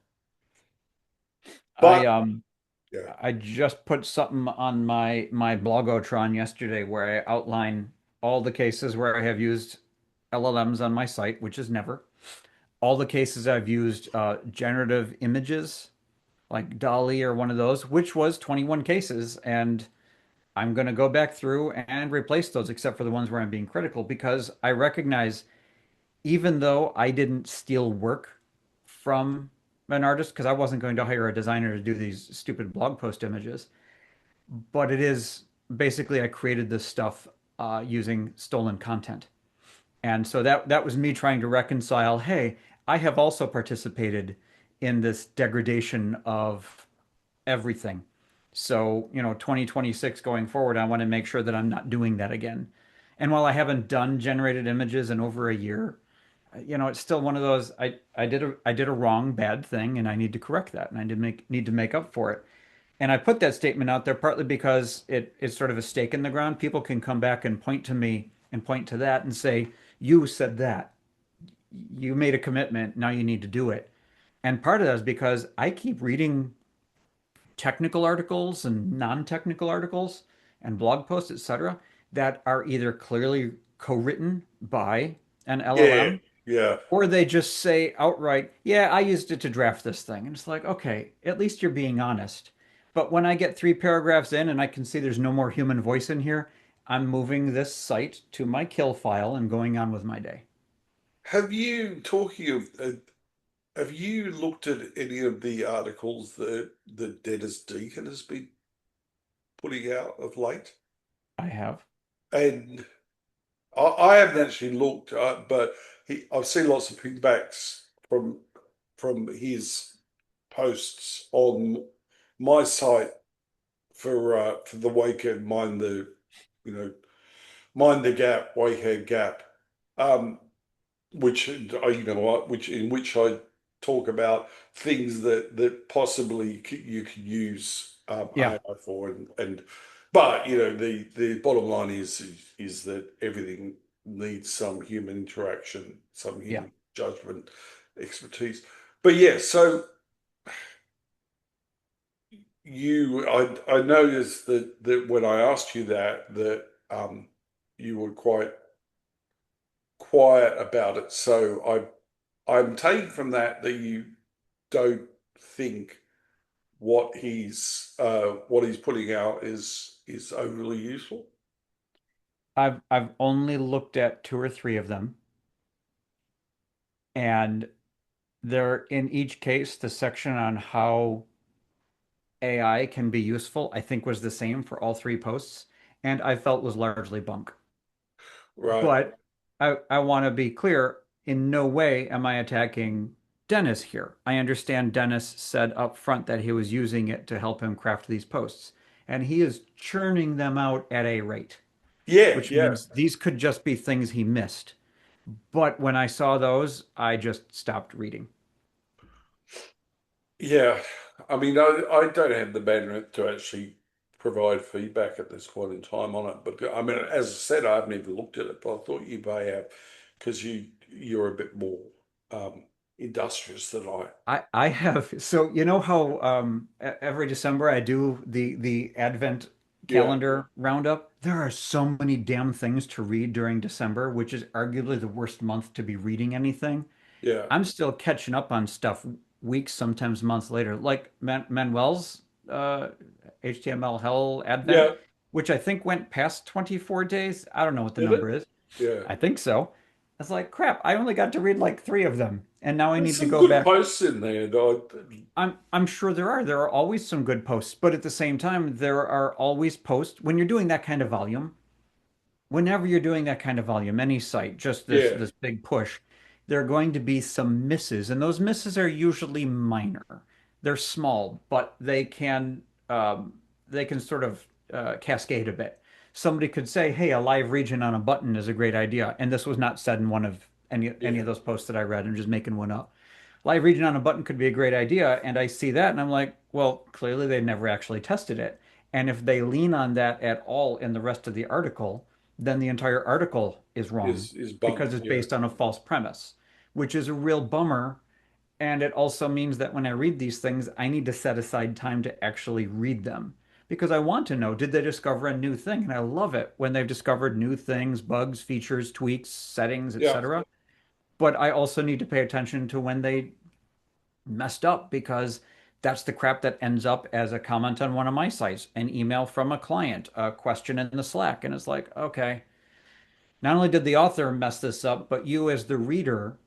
I But um yeah, I just put something on my blogotron yesterday where I outline all the cases where I have used LLMs on my site, which is never. All the cases I've used generative images like Dolly or one of those, which was 21 cases, and I'm going to go back through and replace those except for the ones where I'm being critical because I recognize even though I didn't steal work from an artist because I wasn't going to hire a designer to do these stupid blog post images, but it is basically I created this stuff using stolen content. And so that was me trying to reconcile, hey, I have also participated in this degradation of everything. So, 2026 going forward, I want to make sure that I'm not doing that again. And while I haven't done generated images in over a year, it's still one of those I did a wrong bad thing and I need to correct that and I need to make up for it. And I put that statement out there partly because it's sort of a stake in the ground. People can come back and point to me and point to that and say, you said that. You made a commitment. Now you need to do it. And part of that is because I keep reading technical articles and non-technical articles and blog posts, etc., that are either clearly co-written by an yeah, LLM yeah. or they just say outright, yeah, I used it to draft this thing. And it's like, okay, at least you're being honest. But when I get 3 paragraphs in and I can see there's no more human voice in here, I'm moving this site to my kill file and going on with my day. Have you talking of? Have you looked at any of the articles that Dennis Deacon has been putting out of late? I have. And I haven't actually looked, but I've seen lots of feedbacks from his posts on my site for the Waker you know mind the gap Waker gap, um, which which in which I talk about things that possibly you could use Yeah, AI for, and but the bottom line is that everything needs some human interaction, some yeah. human judgment, expertise. But yeah, so I noticed that when I asked you that you were quite quiet about it. So I'm taking from that you don't think what he's putting out is overly useful. I've only looked at 2 or 3 of them, and they're in each case, the section on how AI can be useful, I think was the same for all 3 posts, and I felt was largely bunk. Right. But I want to be clear, in no way am I attacking Dennis here. I understand Dennis said up front that he was using it to help him craft these posts, and he is churning them out at a rate, Yeah, which yeah, means these could just be things he missed. But when I saw those, I just stopped reading. yeah. I mean, I don't have the bandwidth to actually provide feedback at this point in time on it. But I mean, as I said, I haven't even looked at it, but I thought you may have because you're a bit more industrious than I. I have so you know how every December I do the Advent Yeah, calendar roundup. There are so many damn things to read during December, which is arguably the worst month to be reading anything. yeah, I'm still catching up on stuff weeks, sometimes months later, like Manuel's HTML Hell Advent, yeah. which I think went past 24 days. I don't know what the Did it? number is. Yeah. I think so. It's like crap. I only got to read like 3 of them, and now I There's need to some go good back. posts in there, though. I'm sure there are. There are always some good posts, but at the same time, there are always posts when you're doing that kind of volume. whenever you're doing that kind of volume, any site, just Yeah, this big push, there are going to be some misses, and those misses are usually minor. They're small, but they can sort of cascade a bit. Somebody could say, "Hey, a live region on a button is a great idea," and this was not said in one of any yeah, of those posts that I read. I'm just making one up. Live region on a button could be a great idea, and I see that, and I'm like, well, clearly they've never actually tested it. And if they lean on that at all in the rest of the article, then the entire article is wrong is because bummed. it's Yeah, based on a false premise, which is a real bummer. And it also means that when I read these things, I need to set aside time to actually read them because I want to know, did they discover a new thing? And I love it when they've discovered new things, bugs, features, tweaks, settings, yeah, etc. But I also need to pay attention to when they messed up because that's the crap that ends up as a comment on one of my sites, an email from a client, a question in the Slack. And it's like, okay, not only did the author mess this up, but you as the reader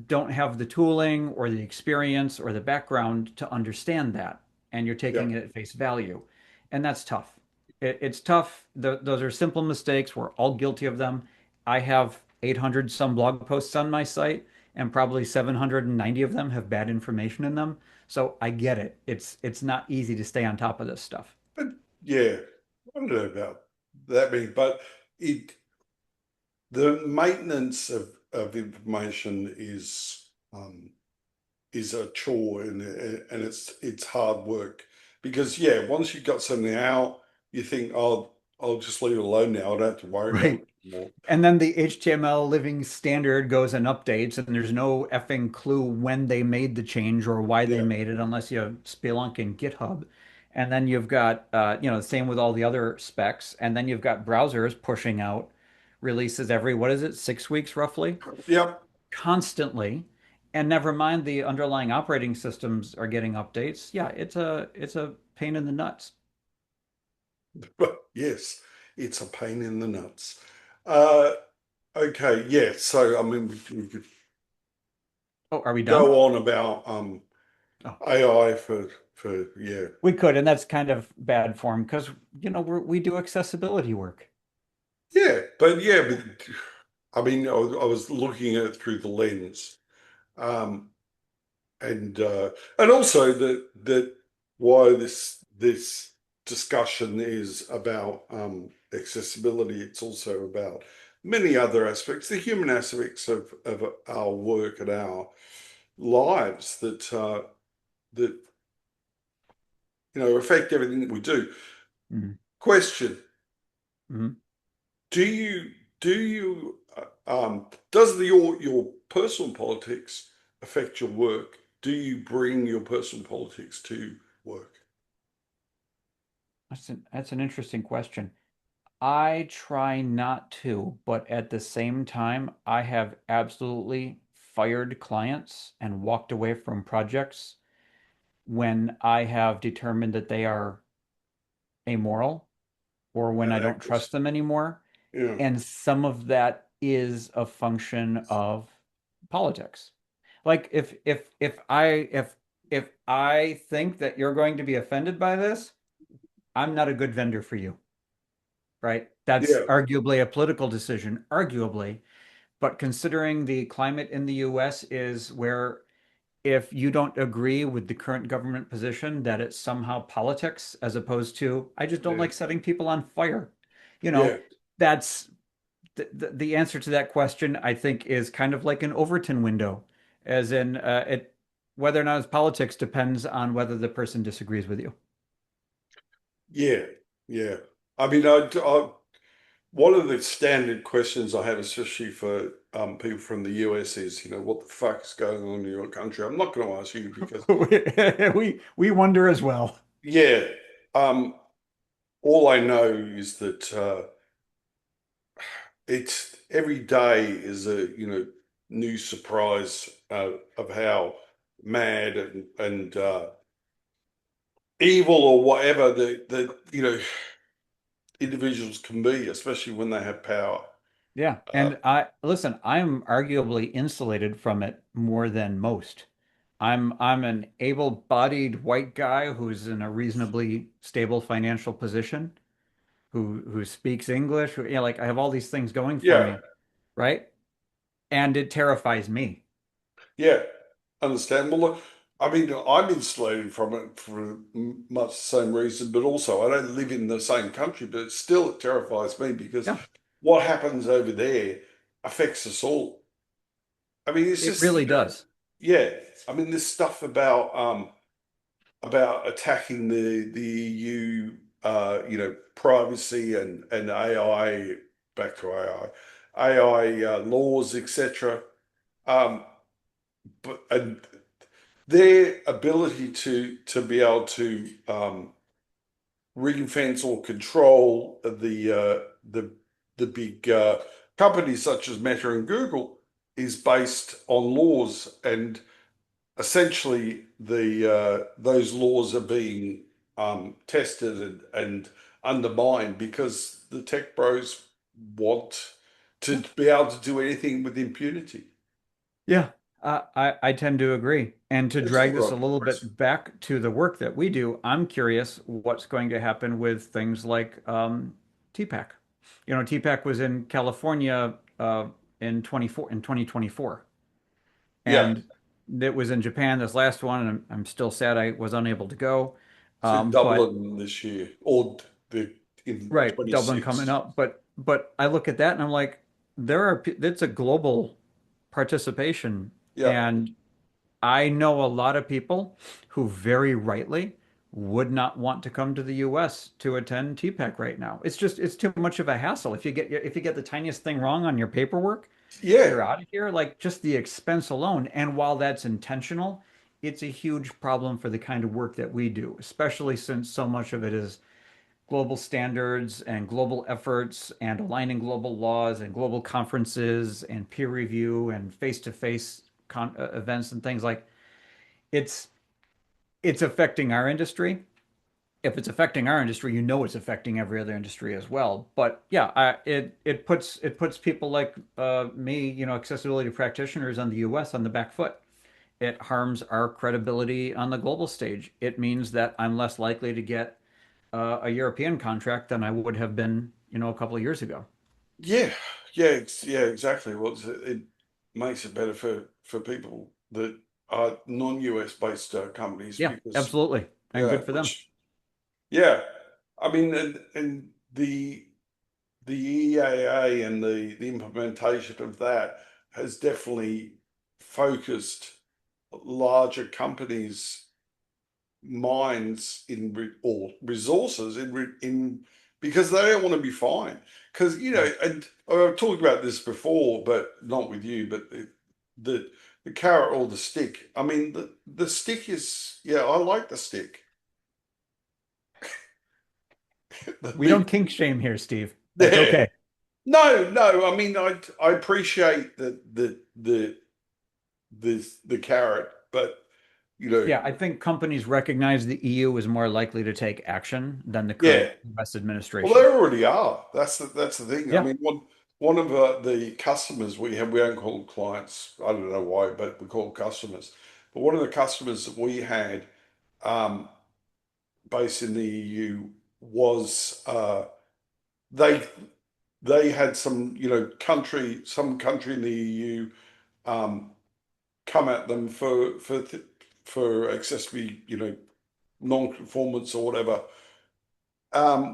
don't have the tooling or the experience or the background to understand that. And you're yeah. taking it at face value. And that's tough. It's tough. Those are simple mistakes. We're all guilty of them. I have 800 some blog posts on my site, and probably 790 of them have bad information in them. So I get it. It's not easy to stay on top of this stuff. But yeah, I don't know about that many, but it the maintenance of information is a chore and it's hard work because yeah, once you've got something out, you think, oh, I'll just leave it alone now. I don't have to worry about Right. it anymore. And then the HTML living standard goes and updates, and there's no effing clue when they made the change or why they Yeah, made it, unless you Spelunk and GitHub. And then you've got, the same with all the other specs. And then you've got browsers pushing out releases every, what is it, 6 weeks roughly, yep. constantly. And never mind the underlying operating systems are getting updates. Yeah, it's a pain in the nuts. But yes, it's a pain in the nuts. Uh, okay, yeah. So I mean, we could Oh, are we done? go on about Oh. AI for yeah. We could, and that's kind of bad form because we do accessibility work. Yeah, but yeah, but I mean, I was looking at it through the lens, um, and also that why this discussion is about accessibility. It's also about many other aspects, the human aspects of our work and our lives that affect everything that we do. Mhm. Question: Mhm. Do you does your personal politics affect your work? Do you bring your personal politics to work? That's an interesting question. I try not to, but at the same time, I have absolutely fired clients and walked away from projects when I have determined that they are amoral or when I Bad don't trust actors. them anymore. Yeah, And some of that is a function of politics. Like if I think that you're going to be offended by this, I'm not a good vendor for you, right? That's yeah, arguably a political decision, arguably. But considering the climate in the US is where if you don't agree with the current government position, that it's somehow politics as opposed to, I just don't yeah, like setting people on fire. You know, yeah, that's the answer to that question, I think, is kind of like an Overton window, as in whether or not it's politics depends on whether the person disagrees with you. yeah, yeah. I mean, one of the standard questions I have, especially for people from the US, is, what the fuck is going on in your country? I'm not going to ask you because, We wonder as well. yeah, um, all I know is that it's every day is a new surprise of how mad and evil or whatever the individuals can be, especially when they have power. Yeah, Uh, and I listen, I'm arguably insulated from it more than most. I'm an able-bodied white guy who's in a reasonably stable financial position, who speaks English, who, like I have all these things going for Yeah, me, right? And it terrifies me. yeah, understandable. Look, I mean, I'm insulated from it for much the same reason, but also I don't live in the same country, but still it terrifies me because Yeah, what happens over there affects us all. I mean, it's it just, really does. yeah. I mean, this stuff about attacking the EU, privacy and AI, back to AI laws, etc. Um, but and their ability to be able to ring fence or control the big companies such as Meta and Google is based on laws, and essentially the those laws are being tested and undermined because the tech bros want to Yeah. be able to do anything with impunity. Yeah, I tend to agree. And to It's all drag this a right. little bit back to the work that we do, I'm curious what's going to happen with things like TPAC. TPAC was in California in 2024, Yeah, and it was in Japan this last one, and I'm still sad I was unable to go. it's in But Dublin this year, or the in right, Dublin coming 26. up. But I look at that and I'm like, it's a global participation, Yeah, and I know a lot of people who very rightly would not want to come to the US to attend TPAC right now. It's too much of a hassle. If you get the tiniest thing wrong on your paperwork, yeah, you're out of here. Like just the expense alone. And while that's intentional, it's a huge problem for the kind of work that we do, especially since so much of it is global standards and global efforts and aligning global laws and global conferences and peer review and face-to-face events and things like it's it's affecting our industry. If it's affecting our industry, it's affecting every other industry as well. But yeah, it puts people like me, accessibility practitioners on the US on the back foot. It harms our credibility on the global stage. It means that I'm less likely to get a European contract than I would have been, a couple of years ago. yeah, yeah, exactly. Well, it makes it better for people that are non-US based companies Yeah, because absolutely. And yeah, good for them. which yeah, I mean, and the EAA and the implementation of that has definitely focused larger companies' minds or resources in because they don't want to be fined. Because Yeah. and I've talked about this before, but not with you, but the the carrot or the stick. I mean, the stick is yeah, I like the stick. We don't The kink shame here, Steve. That's yeah. okay. No, no. I mean, I appreciate the carrot, but you know, Yeah, I think companies recognize the EU is more likely to take action than the current yeah. US Well, they administration. already are. That's the thing. I Yeah. mean, one of the customers we have, we don't call them clients. I don't know why, but we call them customers. But one of the customers that we had, um, based in the EU, was they they had some some country in the EU um, come at them for excessively non-conformance or whatever,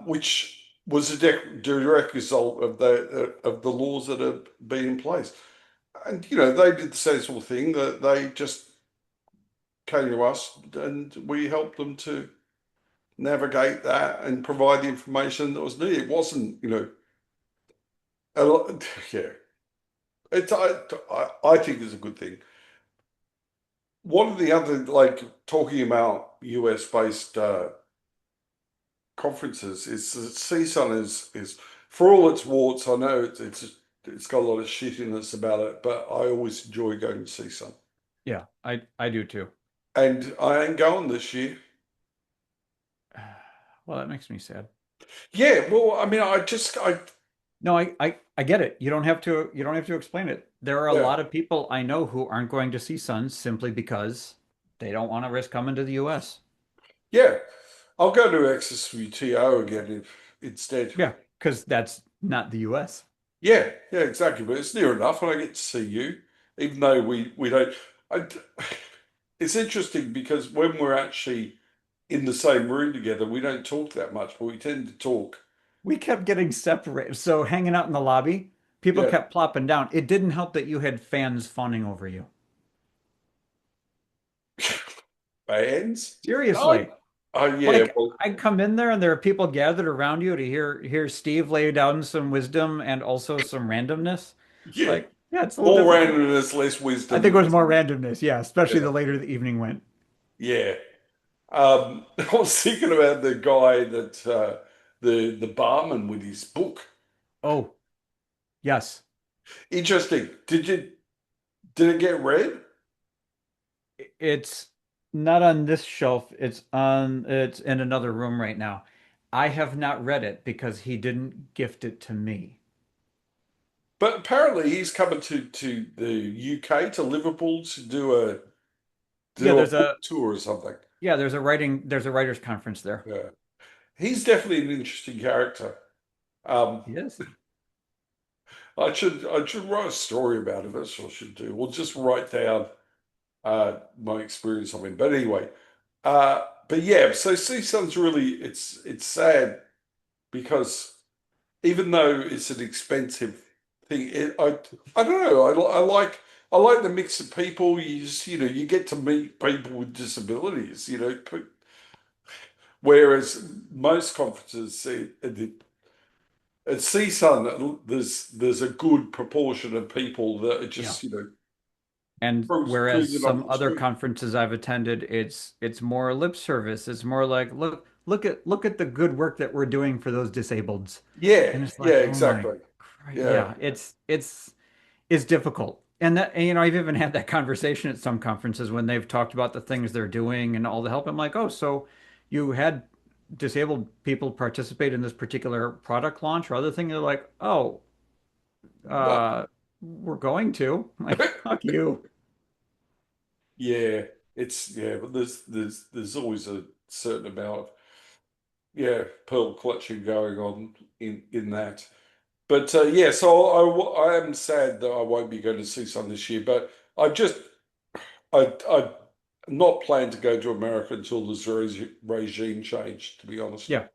which was a direct result of the laws that have been in place. And they did the sensible thing that they just came to us and we helped them to navigate that and provide the information that was needed. It wasn't, a lot, yeah. It's I think it's a good thing. One of the other like talking about US based conferences is that CSUN is for all its warts. I know it's got a lot of shittiness about it, but I always enjoy going to CSUN. Yeah, I do too. And I ain't going this year. Well, that makes me sad. Yeah, well, I mean, I No, I get it. You don't have to explain it. There are a yeah, lot of people I know who aren't going to see Suns simply because they don't want to risk coming to the US. yeah. I'll go to XSWTO again instead. Yeah, because that's not the US. Yeah, yeah, exactly. But it's near enough, and I get to see you, even though we don't. I, it's interesting because when we're actually in the same room together, we don't talk that much, but we tend to talk. We kept getting separated. So hanging out in the lobby, people Yeah, kept plopping down. It didn't help that you had fans fawning over you. bands. No. Seriously. Oh yeah, Like well, I'd come in there and there are people gathered around you to hear Steve lay down some wisdom and also some randomness. yeah. Like, yeah, it's a little More difficult. randomness, less I think it wisdom. was more randomness, yeah, especially Yeah, the later the evening went. yeah. I was thinking about the guy that the barman with his book. Oh, yes. Interesting. Did it get read? It's not on this shelf. It's in another room right now. I have not read it because he didn't gift it to me. But apparently he's coming to the UK to Liverpool to Yeah, do a book tour or something. there's a writers conference there. Yeah, he's definitely an interesting character. Um, He is. I should write a story about it. That's what I should do. Or just write down my experience of him. But anyway, but yeah. So CSUN's really it's sad because even though it's an expensive thing, I don't know. I like the mix of people. You get to meet people with disabilities. Whereas most conferences at CSUN, there's a good proportion of people that are Yeah. just And whereas cruising off some the other street. conferences I've attended, it's more lip service. It's more like look at the good work that we're doing for those disableds. Yeah, And it's yeah, like, oh my exactly. Christ. Yeah, Yeah, it's difficult. And I've even had that conversation at some conferences when they've talked about the things they're doing and all the help. I'm like, oh, so you had disabled people participate in this particular product launch or other thing. They're like, oh, no, we're going to. I'm like, fuck you. yeah, but there's always a certain amount of pearl clutching going on in that. But yeah, so I am sad that I won't be going to see some this year. But I not plan to go to America until there's regime change. To be honest, Yeah.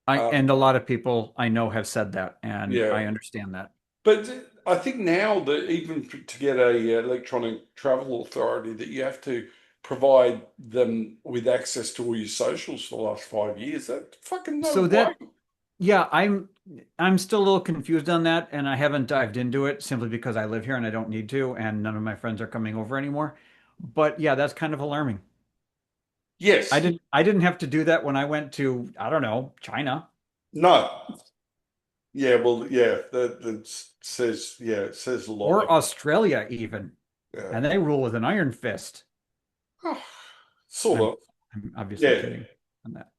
I uh, and a lot of people I know have said that, and yeah. I understand that. But I think now that even to get a electronic travel authority, that you have to provide them with access to all your socials for the last 5 years. That fucking no So way. that yeah, I'm still a little confused on that, and I haven't dived into it simply because I live here and I don't need to, and none of my friends are coming over anymore. But yeah, that's kind of alarming. Yes. I didn't have to do that when I went to, I don't know, China No. Yeah. Well. Yeah. That says. Yeah. It says a lot. or Australia even, Yeah. and they rule with an iron fist. Oh, sort I'm of. I'm obviously Yeah. kidding on that.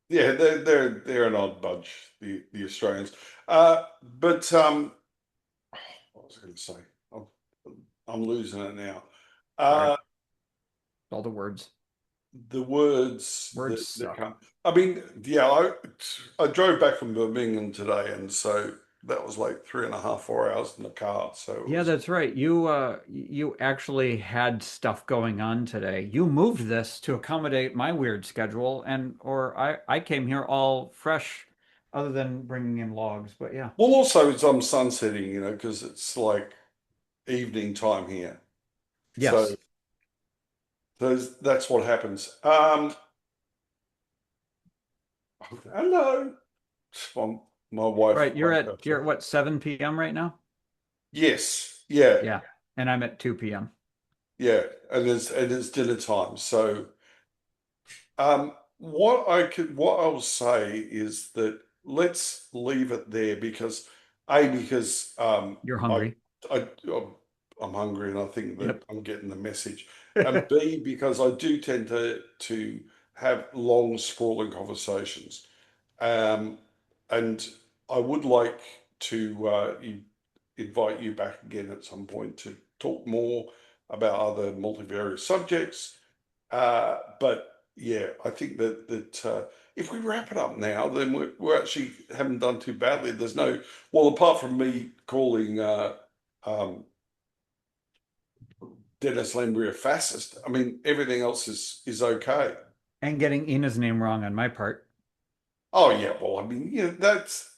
Yeah. They're an odd bunch. The Australians. But what was I going to say? I'm, I'm losing it now. Sorry, Uh, all the words. the words Words that suck. come. I mean, yeah, I drove back from Birmingham today, and so that was like 3.5, 4 hours in the car. So it Yeah, was, that's right. You actually had stuff going on today. You moved this to accommodate my weird schedule and or I came here all fresh other than bringing in logs, but yeah. well, also it's sunsetting, because it's like evening time here. So Yes. that's what happens. Hello. My, my wife Right, woke up. you're at what, 7 p.m. right now? Yes, yeah, Yeah. And I'm at 2 p.m. yeah, and it's dinner time. So what I'll say is that let's leave it there because You're I hungry. I'm hungry and I think that Yep. I'm getting the message, and B because I do tend to have long sprawling conversations, um, and I would like to invite you back again at some point to talk more about other multivariate subjects, but yeah, I think that if we wrap it up now, then we're actually haven't done too badly. There's no, well, apart from me calling um, Dennis Lembry a fascist. I mean, everything else is okay. And getting Ina's name wrong on my part. Oh yeah, well, I mean, yeah, that's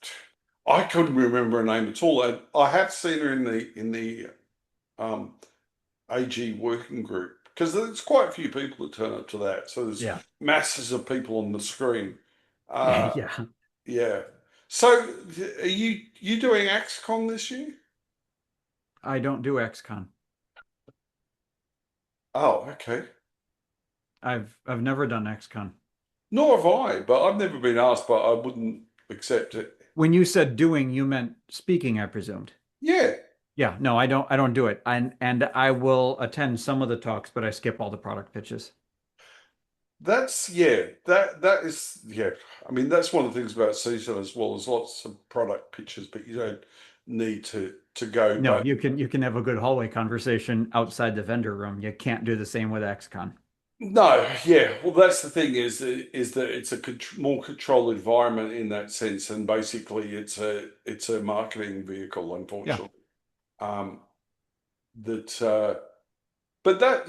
I couldn't remember her name at all. I have seen her in the um, AG working group because there's quite a few people that turn up to that. So there's Yeah. masses of people on the screen. Uh, Yeah. yeah. So are you doing AxeCon this year? I don't do XCon. Oh, okay. I've never done XCon. Nor have I, but I've never been asked, but I wouldn't accept it. When you said doing, you meant speaking, I presumed. Yeah. Yeah, no, I don't do it. And I will attend some of the talks, but I skip all the product pitches. That's yeah, that is yeah. I mean, that's one of the things about CISO as well. There's lots of product pictures, but you don't need to go. No, But you can have a good hallway conversation outside the vendor room. You can't do the same with XCon. no, yeah. Well, that's the thing is that it's a more controlled environment in that sense, and basically it's a marketing vehicle, Yeah. unfortunately. Um, that but that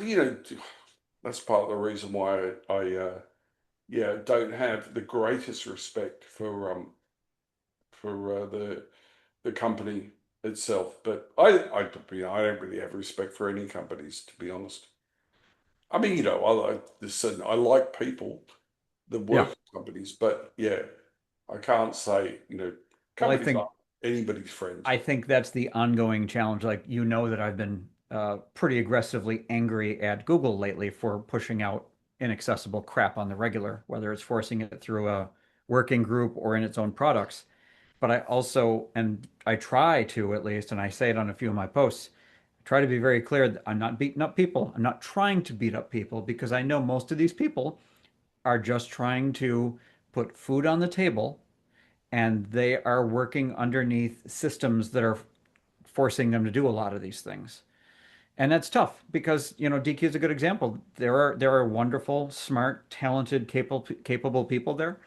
that's part of the reason why I yeah don't have the greatest respect for the company itself. But I don't really have respect for any companies, to be honest. I mean, I like people that Yeah. work at companies, but yeah, I can't say, Well, I companies think aren't anybody's friend. I think that's the ongoing challenge. Like, that I've been pretty aggressively angry at Google lately for pushing out inaccessible crap on the regular, whether it's forcing it through a working group or in its own products. But I also, and I try to at least, and I say it on a few of my posts, try to be very clear that I'm not beating up people. I'm not trying to beat up people because I know most of these people are just trying to put food on the table and they are working underneath systems that are forcing them to do a lot of these things. And that's tough because, DQ is a good example. There are wonderful, smart, talented, capable people there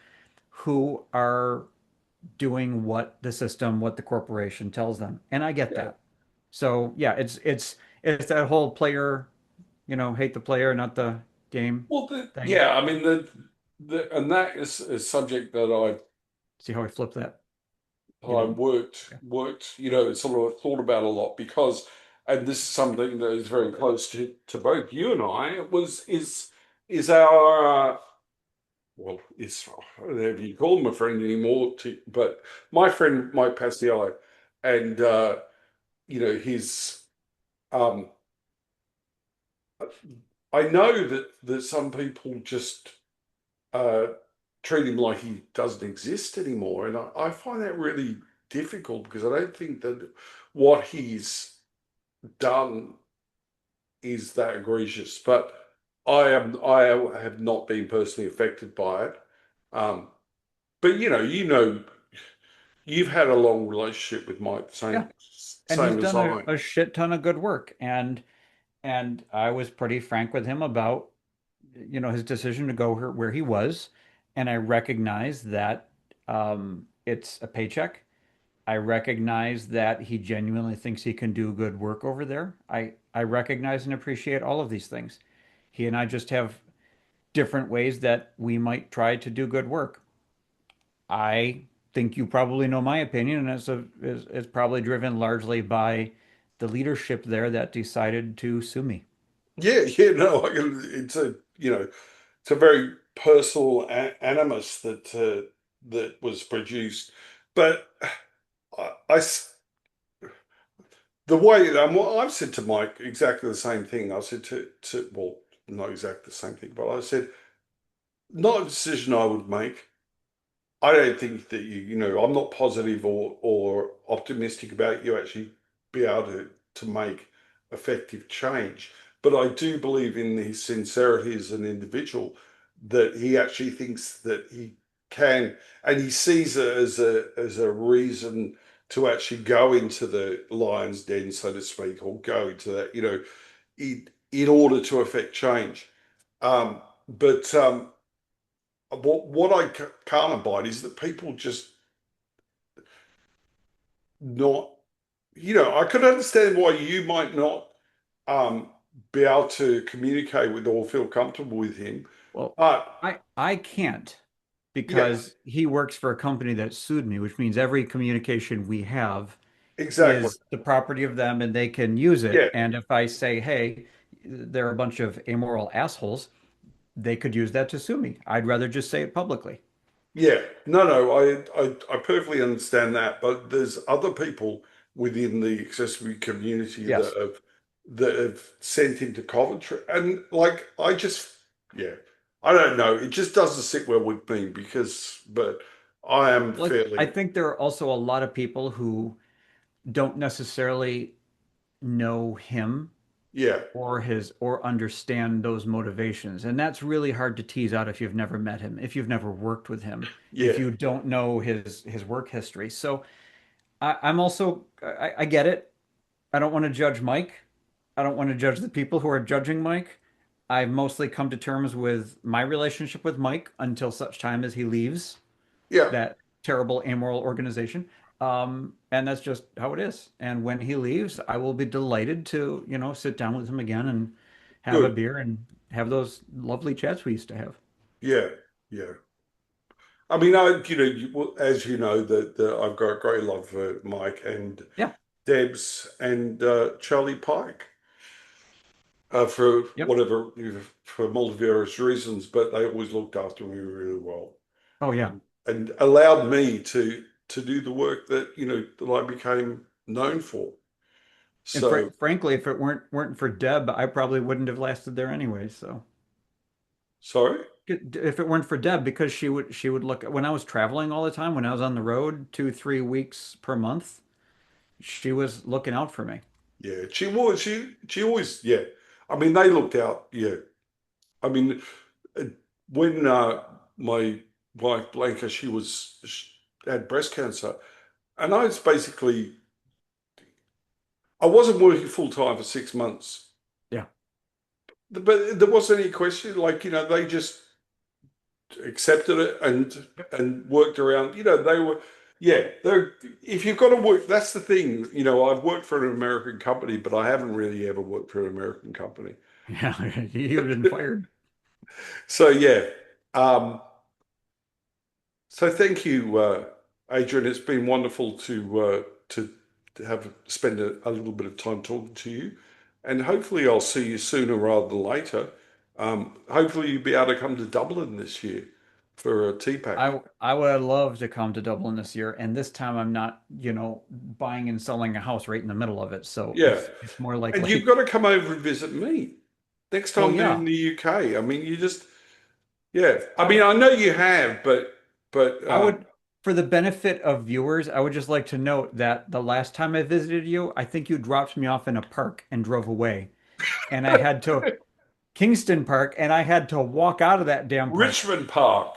who are doing what the corporation tells them. And I get Yeah. that. So yeah, it's that whole player, hate the player, not the game Well, thing. yeah, I mean and that is a subject that See how I flip that? You I didn't. worked, sort of thought about a lot because, and this is something that is very close to both you and I, is our well, it's I don't know if you call him a friend anymore, but my friend Mike Paciello, and his um, I know that some people just uh, treat him like he doesn't exist anymore, and I find that really difficult because I don't think that what he's done is that egregious. But I have not been personally affected by it. Um, but you've had a long relationship with Mike, Yeah. And he's same as done a, I. a shit ton of good work. And I was pretty frank with him about, his decision to go where he was. And I recognize that it's a paycheck. I recognize that he genuinely thinks he can do good work over there. I recognize and appreciate all of these things. He and I just have different ways that we might try to do good work. I think you probably know my opinion, and it's probably driven largely by the leadership there that decided to sue me. Yeah, yeah, no, it's it's a very personal animus that was produced, but I the way well, I've said to Mike exactly the same thing. I said to well, not exactly the same thing, but I said not a decision I would make. I don't think that I'm not positive or optimistic about you actually be able to make effective change. But I do believe in his sincerity as an individual that he actually thinks that he can, and he sees it as a reason to actually go into the lion's den, so to speak, or go into that, in order to affect change. Um, but what I can't abide is that people just not, I could understand why you might not um, be able to communicate with or feel comfortable with him, Well, but I can't yeah, because he works for a company that sued me, which means every communication we have exactly, is the property of them and they can use yeah. it. And if I say, hey, they're a bunch of amoral assholes, they could use that to sue me. I'd rather just say it publicly. Yeah, no, I perfectly understand that, but there's other people within the accessory community Yes. that have sent him to Coventry, and like I just, yeah, I don't know, it just doesn't sit well with me because, but I am Well, I fairly, think there are also a lot of people who don't necessarily know him yeah, or understand those motivations. And that's really hard to tease out if you've never met him, if you've never worked with him, if yeah, you don't know his work history. So I'm also I get it. I don't want to judge Mike. I don't want to judge the people who are judging Mike. I've mostly come to terms with my relationship with Mike until such time as he leaves yeah, that terrible amoral organization. And that's just how it is. And when he leaves, I will be delighted to, sit down with him again and have a good, beer and have those lovely chats we used to have. yeah, yeah. I mean, well, as you know, that I've got a great love for Mike and Yeah. Debs and Charlie Pike. For Yep. whatever, for multivarious reasons, but they always looked after me really well Oh yeah. and allowed me to do the work that, that I became known for. And So, frankly, if it weren't for Deb, I probably wouldn't have lasted there anyway. So sorry? if it weren't for Deb, because she would look when I was traveling all the time, when I was on the road 2, 3 weeks per month, she was looking out for me. Yeah, she always, yeah. I mean, they looked out, yeah. I mean, uh, when my wife Blanca, she had breast cancer, and I was basically, I wasn't working full time for 6 months. Yeah. But there wasn't any question. Like, they just accepted it and worked around. They were, yeah. They're if you've got to work, that's the thing. I've worked for an American company, but I haven't really ever worked for an American company. Yeah, you've been fired. So yeah. Um, so thank you, Adrian. It's been wonderful to have spend a little bit of time talking to you, and hopefully I'll see you sooner rather than later. Hopefully you'll be able to come to Dublin this year for a TPAC. I would love to come to Dublin this year, and this time I'm not, buying and selling a house right in the middle of it. So Yeah, it's more and you've likely. got to come over and visit me next Well, time you're in yeah, the UK. I mean, yeah. I I mean, I know you have, but I would, for the benefit of viewers, I would just like to note that the last time I visited you, I think you dropped me off in a park and drove away, and I had to Kingston Park, and I had to walk out of that damn park. Richmond Park.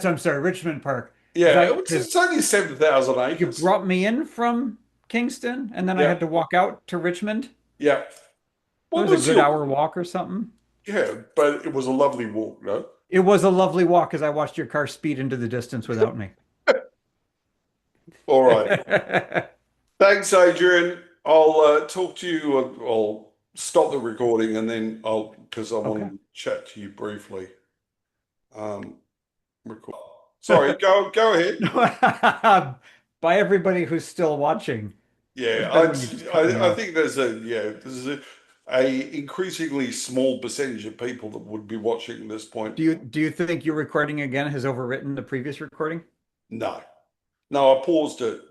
I'm sorry, Richmond Park, because Yeah, it's only 7,000 you acres. brought me in from Kingston, and then I Yeah, had to walk out to Richmond. yeah. It What was a was good your? hour walk or something. Yeah, but it was a lovely walk, no? It was a lovely walk as I watched your car speed into the distance without me. All right. Thanks, Adrian. I'll talk to you. I'll stop the recording and then because I Okay. want to chat to you briefly. Um, record. Sorry, go ahead. By everybody who's still watching, it was Yeah, better when you just cut me I off. think there's a increasingly small percentage of people that would be watching at this point. Do you think your recording again has overwritten the previous recording? No, no, I paused it